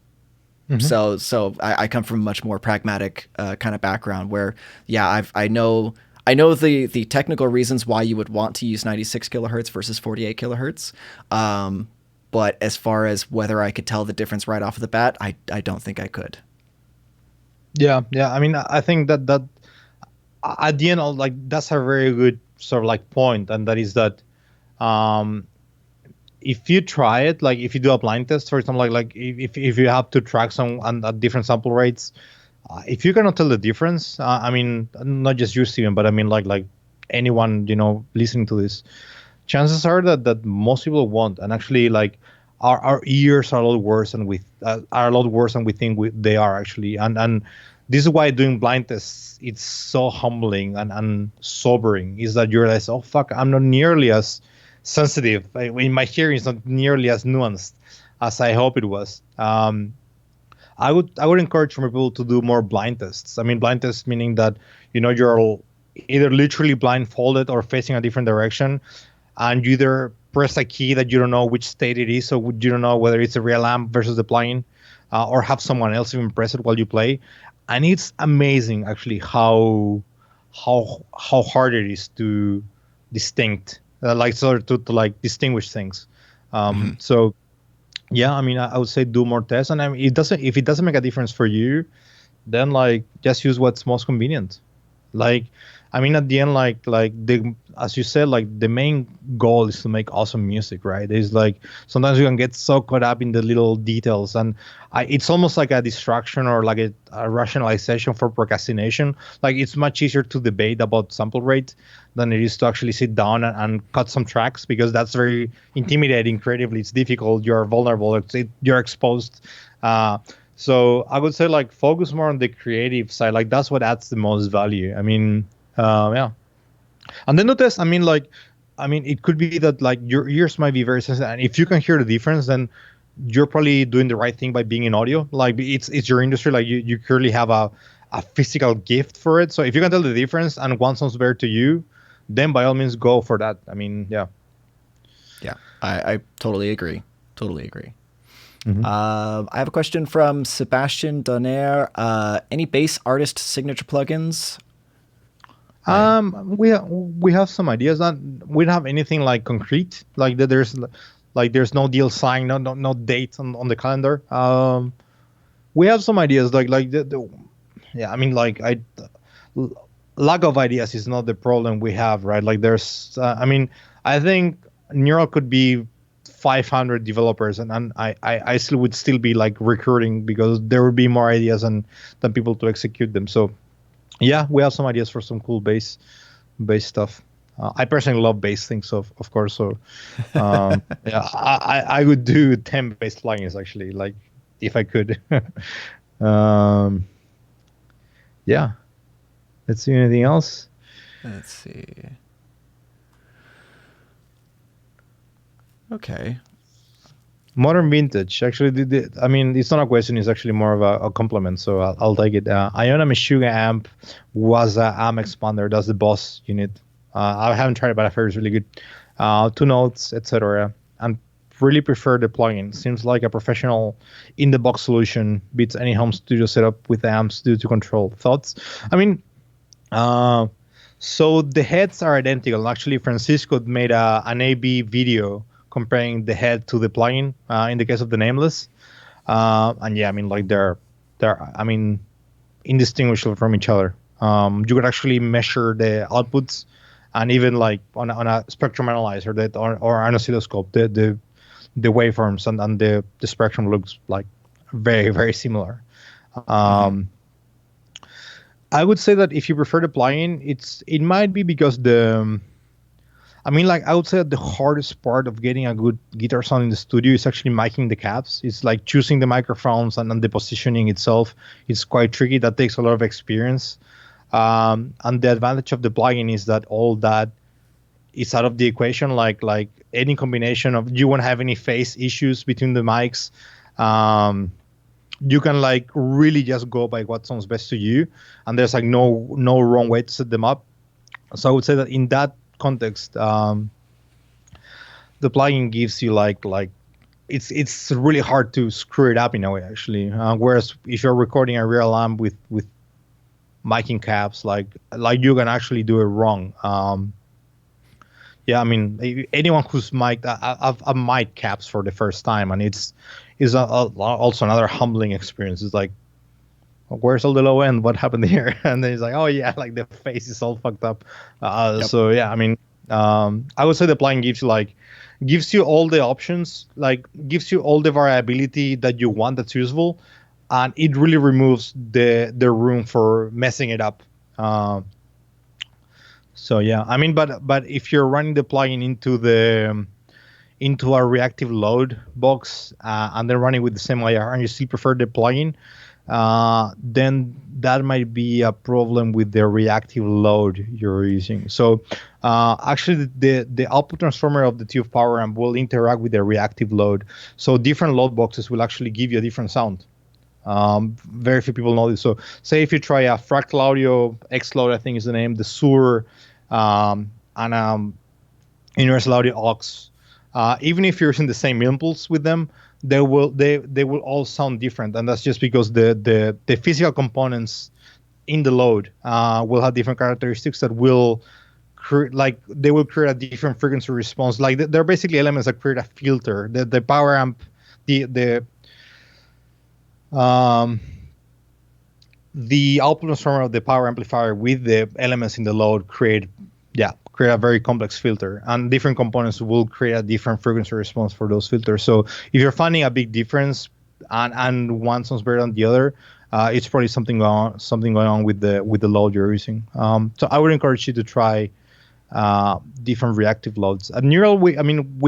Mm-hmm. So I come from a much more pragmatic kind of background where, yeah, I know the technical reasons why you would want to use 96 kilohertz versus 48 kilohertz. But as far as whether I could tell the difference right off the bat, I don't think I could. Yeah. I mean, I think that at the end, that's a very good sort of like point, and that is that um, if you try it, like if you do a blind test, for example, like if you have to track some at different sample rates, if you cannot tell the difference, I mean, not just you, Steven, but I mean, like anyone, listening to this, chances are that most people won't. And actually, like our ears are a lot worse than we think they are actually. And this is why doing blind tests, it's so humbling and sobering. Is that you realize, oh fuck, I'm not nearly as sensitive. In my hearing is not nearly as nuanced as I hope it was. I would encourage more people to do more blind tests. I mean, blind tests meaning that you're either literally blindfolded or facing a different direction, and you either press a key that you don't know which state it is, so you don't know whether it's a real amp versus the plugin, or have someone else even press it while you play. And it's amazing actually how hard it is to distinct, to like distinguish things. So yeah, I mean, I would say do more tests, and I mean, if it doesn't make a difference for you, then like just use what's most convenient. Like, I mean, at the end, as you said, like the main goal is to make awesome music, right? It's like sometimes you can get so caught up in the little details, and it's almost like a distraction or like a rationalization for procrastination. Like it's much easier to debate about sample rate than it is to actually sit down and cut some tracks, because that's very intimidating creatively. It's difficult. You're vulnerable. You're exposed. So I would say like focus more on the creative side. Like that's what adds the most value. I mean, yeah. And then the test, I mean, it could be that like your ears might be very sensitive, and if you can hear the difference, then you're probably doing the right thing by being in audio. Like it's your industry. Like you clearly have a physical gift for it. So if you can tell the difference and one sounds better to you, then by all means go for that. I mean, yeah. Yeah, I totally agree. Totally agree. I have a question from Sebastian Donner. Any bass artist signature plugins? We have some ideas. We don't have anything like concrete. Like there's no deal signed, no date on the calendar. We have some ideas. Yeah. I mean, lack of ideas is not the problem we have, right? Like there's. I mean, I think Neural could be 500 developers, and I still would be like recruiting, because there would be more ideas than people to execute them. So yeah, we have some ideas for some cool bass stuff. I personally love bass things, of course. So yeah, I would do 10 bass plugins actually, like if I could. Yeah. Let's see, anything else? Let's see. Okay. Modern vintage, actually, I mean, it's not a question, it's actually more of a compliment, so I'll take it. I own a Meshuggah amp, was a amp expander, that's the boss unit. I haven't tried it, but I've heard it's really good. 2 notes, etc. And really prefer the plugin. Seems like a professional in-the-box solution, beats any home studio setup with amps due to control. Thoughts? I mean, so the heads are identical. Actually, Francisco made an A/B video comparing the head to the plugin in the case of the Nameless, and yeah, I mean, like they're I mean, indistinguishable from each other. You could actually measure the outputs, and even like on a spectrum analyzer or an oscilloscope, the waveforms and the spectrum looks like very, very similar. I would say that if you prefer the plugin, it might be because I mean, like I would say that the hardest part of getting a good guitar sound in the studio is actually miking the caps. It's like choosing the microphones and the positioning itself. It's quite tricky. That takes a lot of experience. And the advantage of the plugin is that all that is out of the equation. Like any combination of, you won't have any phase issues between the mics. You can like really just go by what sounds best to you, and there's like no wrong way to set them up. So I would say that in that context, the plugin gives you like it's really hard to screw it up in a way actually. Whereas if you're recording a real amp with miking caps, like you can actually do it wrong. Yeah, I mean, anyone who's mic'd, I've mic'd caps for the first time, and it's also another humbling experience. It's like, where's all the low end? What happened here? And then it's like, oh yeah, like the face is all fucked up. Yep. So yeah, I mean, I would say the plugin gives you all the options, like gives you all the variability that you want that's useful, and it really removes the room for messing it up. So yeah, I mean, but if you're running the plugin into a reactive load box and then running with the same IR and you still prefer the plugin, then that might be a problem with the reactive load you're using. So actually, the output transformer of the TF power amp will interact with the reactive load. So different load boxes will actually give you a different sound. Very few people know this. So say if you try a Fractal Audio X Load, I think is the name, the Sur, and Universal Audio Aux. Even if you're using the same impulse with them, they will all sound different, and that's just because the physical components in the load will have different characteristics that will like they will create a different frequency response. Like they're basically elements that create a filter. The power amp, um, the output transformer of the power amplifier with the elements in the load create a very complex filter, and different components will create a different frequency response for those filters. So if you're finding a big difference and one sounds better than the other, it's probably something going on with the load you're using. So I would encourage you to try different reactive loads. At Neural, we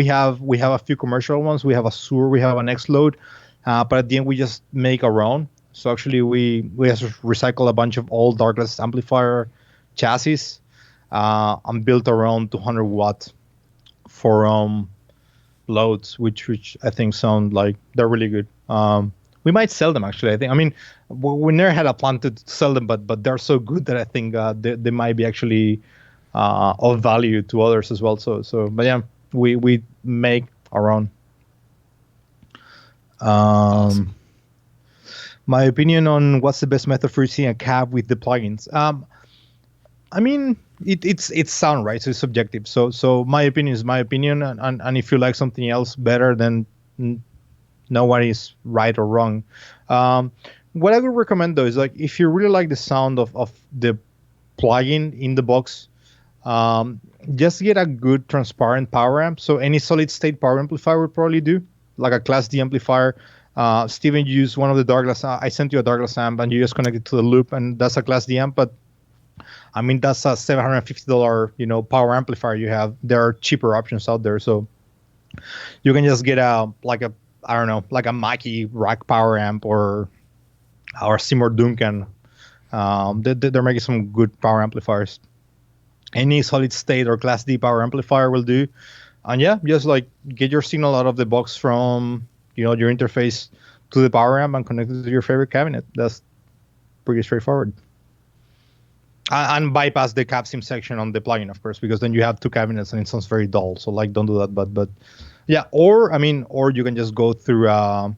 have a few commercial ones. We have a Sur, we have an X load, but at the end we just make our own. So actually we just recycle a bunch of old Darkless amplifier chassis and built our own 200 watt for loads, which I think sound like they're really good. We might sell them actually. I mean, we never had a plan to sell them, but they're so good that I think they might be actually of value to others as well. But yeah, we make our own. Awesome. My opinion on what's the best method for using a cab with the plugins. I mean, it's sound, right? So it's subjective. So my opinion is my opinion, and if you like something else better, then nobody's right or wrong. What I would recommend though is like if you really like the sound of the plugin in the box, just get a good transparent power amp. So any solid state power amplifier would probably do, like a Class D amplifier. Steven used one of the Darkless. I sent you a Darkless amp, and you just connect it to the loop, and that's a Class D amp. But I mean, that's a $750, power amplifier you have. There are cheaper options out there, so you can just get a Mackie rack power amp or Seymour Duncan. They're making some good power amplifiers. Any solid state or Class D power amplifier will do. And yeah, just like get your signal out of the box from your interface to the power amp and connect it to your favorite cabinet. That's pretty straightforward. And bypass the capsim section on the plugin, of course, because then you have two cabinets and it sounds very dull. So like, don't do that. But yeah, or you can just go through a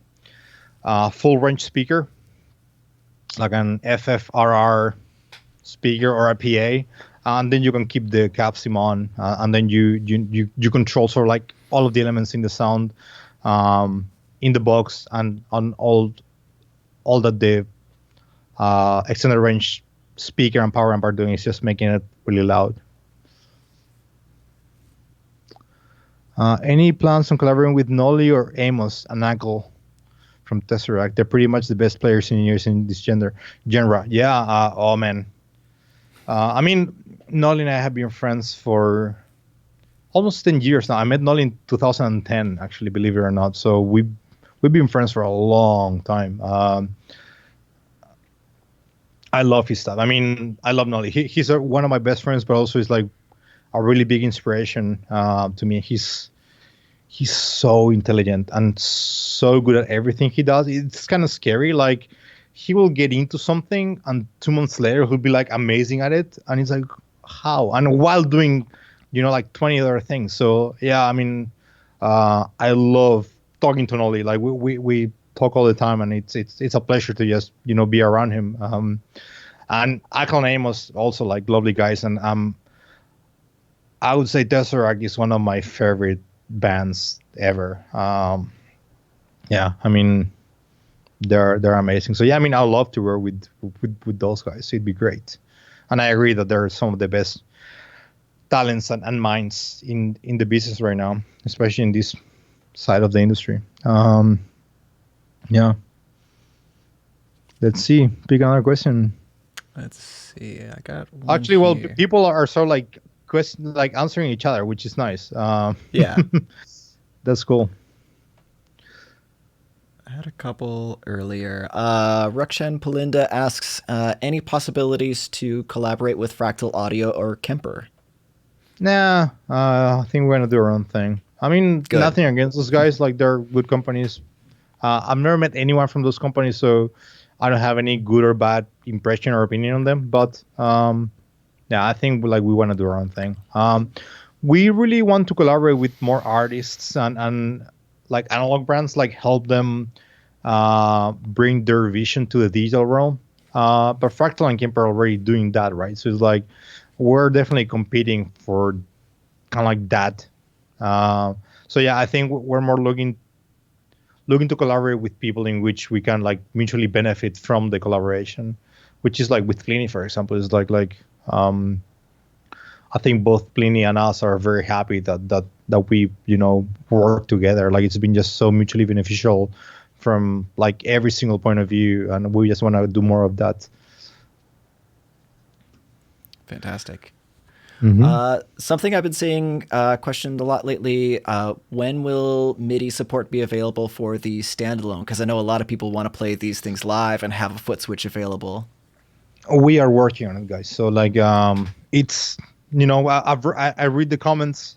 full range speaker, like an FFRR speaker or a PA, and then you can keep the capsim on, and then you control sort of like all of the elements in the sound, in the box, and on all that the extended range speaker and power amp are doing is just making it really loud. Any plans on collaborating with Nolly or Amos and Ankle from Tesseract? They're pretty much the best players in this genre. Yeah. Oh man. I mean, Nolly and I have been friends for almost 10 years now. I met Nolly in 2010, actually, believe it or not. So we've been friends for a long time. I love his stuff. I mean, I love Nolly. He's one of my best friends, but also he's like a really big inspiration to me. He's so intelligent and so good at everything he does. It's kind of scary. Like, he will get into something and 2 months later he'll be like amazing at it, and it's like, how? And while doing like 20 other things. So yeah, I mean, I love talking to Nolly. Like we talk all the time, and it's a pleasure to just be around him. And Akon and Amos also like lovely guys, and I would say Tesseract is one of my favorite bands ever. Yeah, I mean, they're amazing. So yeah, I mean, I'd love to work with those guys. It'd be great. And I agree that they're some of the best talents and minds in the business right now, especially in this side of the industry. Yeah. Let's see. Pick another question. Let's see. I got one Actually, well, here. people are sort of like question, like answering each other, which is nice. Yeah. That's cool. I had a couple earlier. Rukshan Palinda asks, any possibilities to collaborate with Fractal Audio or Kemper? Nah, I think we're gonna do our own thing. I mean, Good. nothing against those guys. Like, they're good companies. I've never met anyone from those companies, so I don't have any good or bad impression or opinion on them. But yeah, I think like we want to do our own thing. We really want to collaborate with more artists and like analog brands, like help them bring their vision to the digital realm. But Fractal and Kemper are already doing that, right? So it's like we're definitely competing for kind of like that. So yeah, I think we're more looking to collaborate with people in which we can like mutually benefit from the collaboration, which is like with Pliny, for example, is like I think both Pliny and us are very happy that we work together. Like, it's been just so mutually beneficial from like every single point of view, and we just want to do more of that. Fantastic. Mm-hmm. Something I've been seeing questioned a lot lately. When will MIDI support be available for the standalone? Because I know a lot of people want to play these things live and have a foot switch available. We are working on it, guys. So like, it's I read the comments.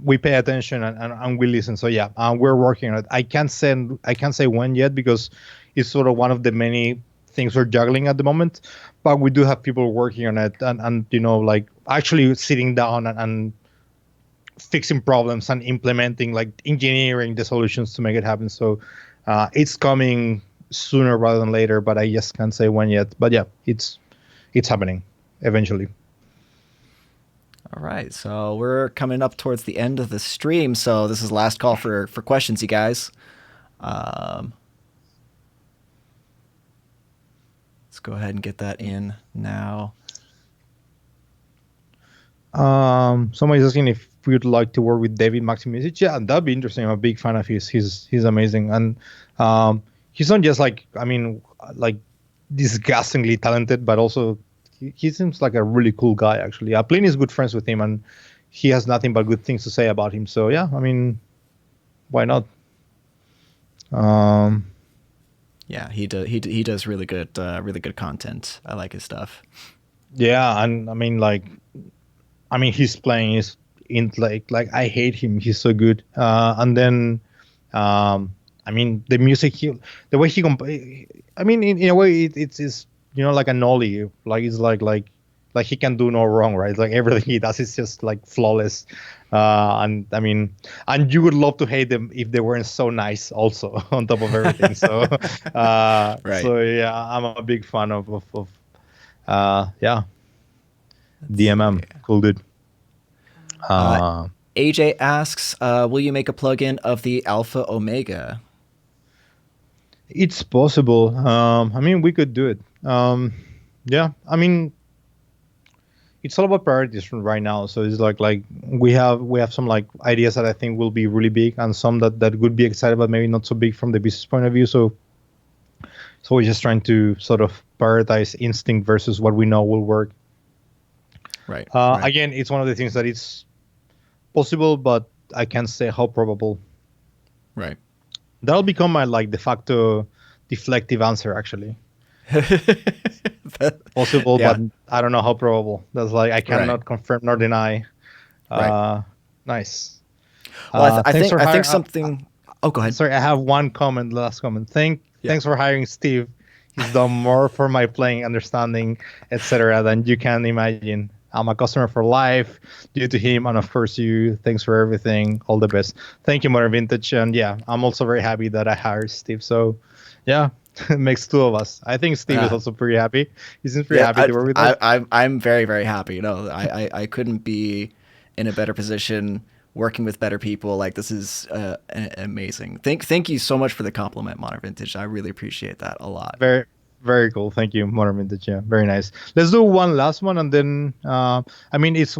We pay attention and we listen. So yeah, we're working on it. I can't say when yet, because it's sort of one of the many things we're juggling at the moment. But we do have people working on it, and like actually sitting down and fixing problems and implementing, like engineering the solutions to make it happen. So it's coming sooner rather than later, but I just can't say when yet. But yeah, it's happening eventually. All right, so we're coming up towards the end of the stream, so this is last call for questions, you guys. Let's go ahead and get that in now. Somebody's asking if we would like to work with David Maximisic. Yeah, that'd be interesting. I'm a big fan of his. He's amazing, and he's not just like, I mean, like disgustingly talented, but also he seems like a really cool guy. Actually, Pliny is good friends with him, and he has nothing but good things to say about him. So yeah, I mean, why not? Yeah, he does really good content. I like his stuff. Yeah, and I mean, his playing is in like I hate him. He's so good. And then, I mean, the music, the way he I mean, in a way, it's like a nollie. Like, it's like he can do no wrong, right? Like, everything he does is just like flawless. And I mean, and you would love to hate them if they weren't so nice, also on top of everything. So, Right. so yeah, I'm a big fan of yeah. Let's DMM, see. cool dude. AJ asks, will you make a plugin of the Alpha Omega? It's possible. I mean, we could do it. Yeah, I mean, it's all about priorities right now. So it's like we have some like ideas that I think will be really big, and some that would be excited, but maybe not so big from the business point of view. So we're just trying to sort of prioritize instinct versus what we know will work. Right. Again, it's one of the things that it's possible, but I can't say how probable. Right. That'll become my like de facto deflective answer, actually. Possible, Yeah. but I don't know how probable. That's like I cannot Right. confirm nor deny. Right. Nice. Well, I Thanks think for I think hiring. something. Oh, go ahead. Sorry, I have one comment. Last comment. Yeah. Thanks for hiring Steve. He's done more for my playing, understanding, etc. than you can imagine. I'm a customer for life due to him, and of course you. Thanks for everything. All the best. Thank you, Modern Vintage, and yeah, I'm also very happy that I hired Steve. So, yeah, it makes two of us. I think Steve is also pretty happy. He seems pretty happy to work with us. I'm very, very happy. You know, I couldn't be in a better position working with better people. Like, this is amazing. Thank you so much for the compliment, Modern Vintage. I really appreciate that a lot. Very, Very cool. Thank you, Modern Vintage. Yeah, very nice. Let's do one last one, and then I mean it's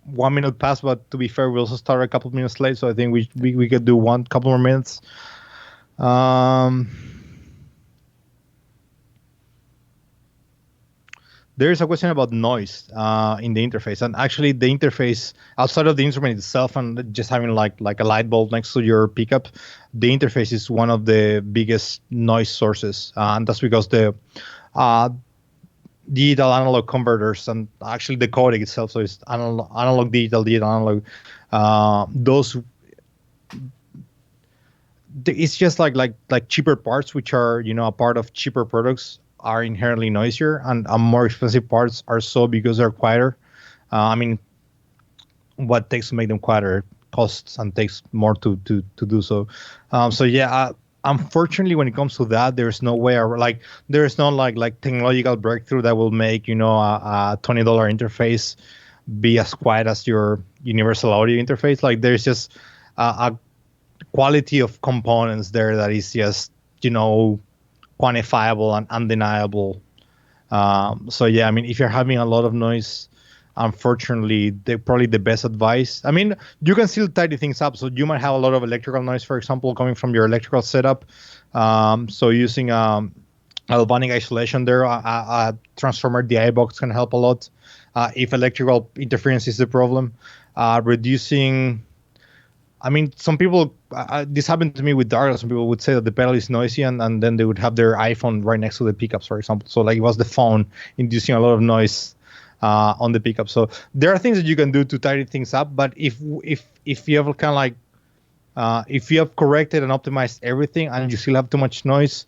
1 minute past, but to be fair, we also started a couple of minutes late, so I think we could do one couple more minutes. Um, There's a question about noise in the interface, and actually the interface outside of the instrument itself, and just having like a light bulb next to your pickup, the interface is one of the biggest noise sources, and that's because the uh, digital analog converters and actually the codec itself, so it's analog digital, digital analog. Those it's just like cheaper parts, which are a part of cheaper products, are inherently noisier, and more expensive parts are so because they're quieter. I mean, what takes to make them quieter costs and takes more to do so. So yeah, unfortunately, when it comes to that, there's no way, or like there's no like technological breakthrough that will make a $20 interface be as quiet as your universal audio interface. Like there's just a quality of components there that is just quantifiable and undeniable. So yeah, I mean, if you're having a lot of noise, unfortunately, probably the best advice. I mean, you can still tidy things up. So you might have a lot of electrical noise, for example, coming from your electrical setup. So using galvanic isolation there, a transformer DI box can help a lot. If electrical interference is the problem, reducing. I mean, some people, this happened to me with Darla. Some people would say that the pedal is noisy, and then they would have their iPhone right next to the pickups, for example. So like it was the phone inducing a lot of noise on the pickup. So there are things that you can do to tidy things up. But if you have kind of like, if you have corrected and optimized everything and you still have too much noise,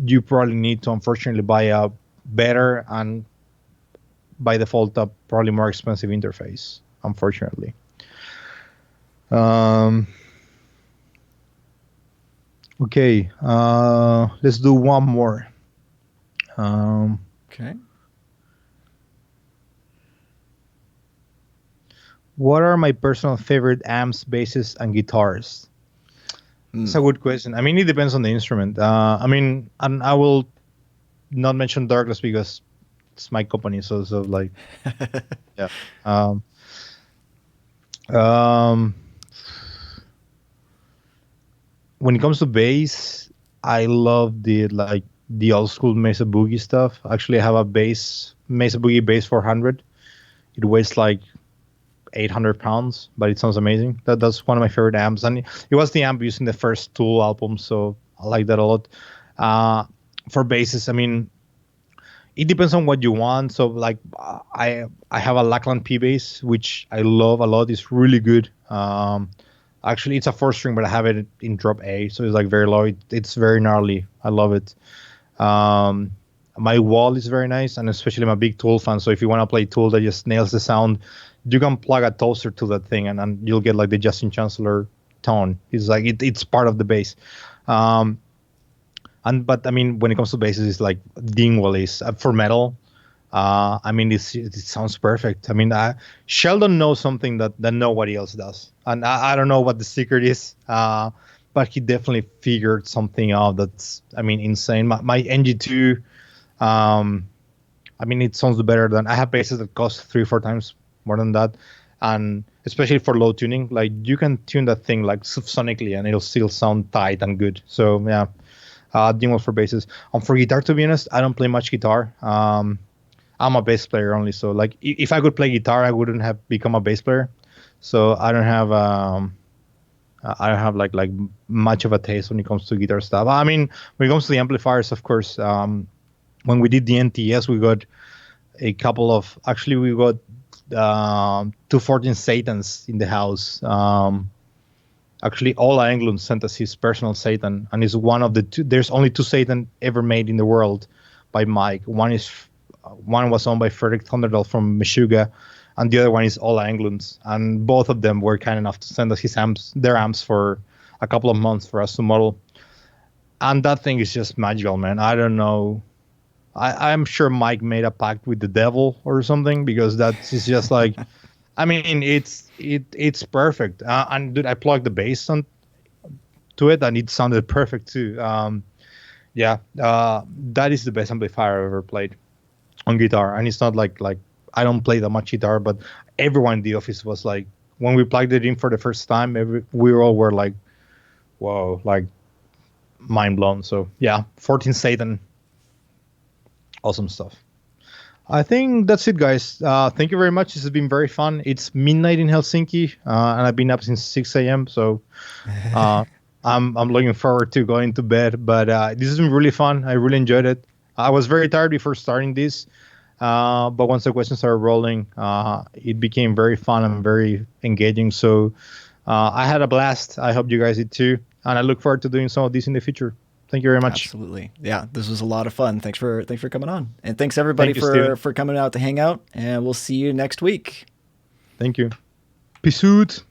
you probably need to unfortunately buy a better and by default a probably more expensive interface, unfortunately. Okay, let's do one more. Okay. What are my personal favorite amps, basses, and guitars? It's a good question. I mean, it depends on the instrument. I mean, and I will not mention Douglas because it's my company, so like, yeah. When it comes to bass, I love the old school Mesa Boogie stuff. Actually, I have a Mesa Boogie bass 400. It weighs like 800 pounds, but it sounds amazing. That's one of my favorite amps, and it was the amp used in the first Tool album, so I like that a lot. For basses, I mean, it depends on what you want. So like, I have a Lackland P bass, which I love a lot. It's really good. Actually, it's a 4-string, but I have it in drop A, so it's like very low. It's very gnarly. I love it. My wall is very nice, and especially I'm a big Tool fan. So if you want to play Tool that just nails the sound, you can plug a toaster to that thing, and you'll get like the Justin Chancellor tone. It's like it's part of the bass. But I mean, when it comes to basses, it's like Dingwall is for metal. I mean, it sounds perfect. I mean, Sheldon knows something that nobody else does, and I don't know what the secret is, but he definitely figured something out that's, I mean, insane. My NG2, I mean, it sounds better than I have basses that cost 3-4 times more than that, and especially for low tuning, like you can tune that thing like sonically, and it'll still sound tight and good. So yeah, Dingwall for basses. And for guitar, to be honest, I don't play much guitar. I'm a bass player only, so like if I could play guitar, I wouldn't have become a bass player. So I don't have like much of a taste when it comes to guitar stuff. I mean, when it comes to the amplifiers, of course, when we did the NTS, we got a couple of, actually we got 214 Satans in the house. Actually, Ola Englund sent us his personal Satan, and is one of the two. There's only 2 Satan ever made in the world by Mike. One was owned by Frederick Thunderdal from Meshuggah, and the other one is Ola Englund's. And both of them were kind enough to send us their amps for a couple of months for us to model. And that thing is just magical, man. I don't know. I'm sure Mike made a pact with the devil or something, because that's just like, I mean, it's perfect. And dude, I plugged the bass to it, and it sounded perfect too. Yeah, that is the best amplifier I've ever played on guitar. And it's not like I don't play that much guitar, but everyone in the office was like, when we plugged it in for the first time, we all were like, whoa, like mind blown. So yeah, 14 Satan, awesome stuff. I think that's it, guys. Thank you very much. This has been very fun. It's midnight in Helsinki, and I've been up since 6 a.m. So uh, I'm looking forward to going to bed. But this has been really fun. I really enjoyed it. I was very tired before starting this, but once the questions started rolling, it became very fun and very engaging. So I had a blast. I hope you guys did too, and I look forward to doing some of these in the future. Thank you very much. Absolutely. Yeah, this was a lot of fun. Thanks for coming on. And thanks everybody Thank you, Steven. for coming out to hang out, and we'll see you next week. Thank you. Peace out.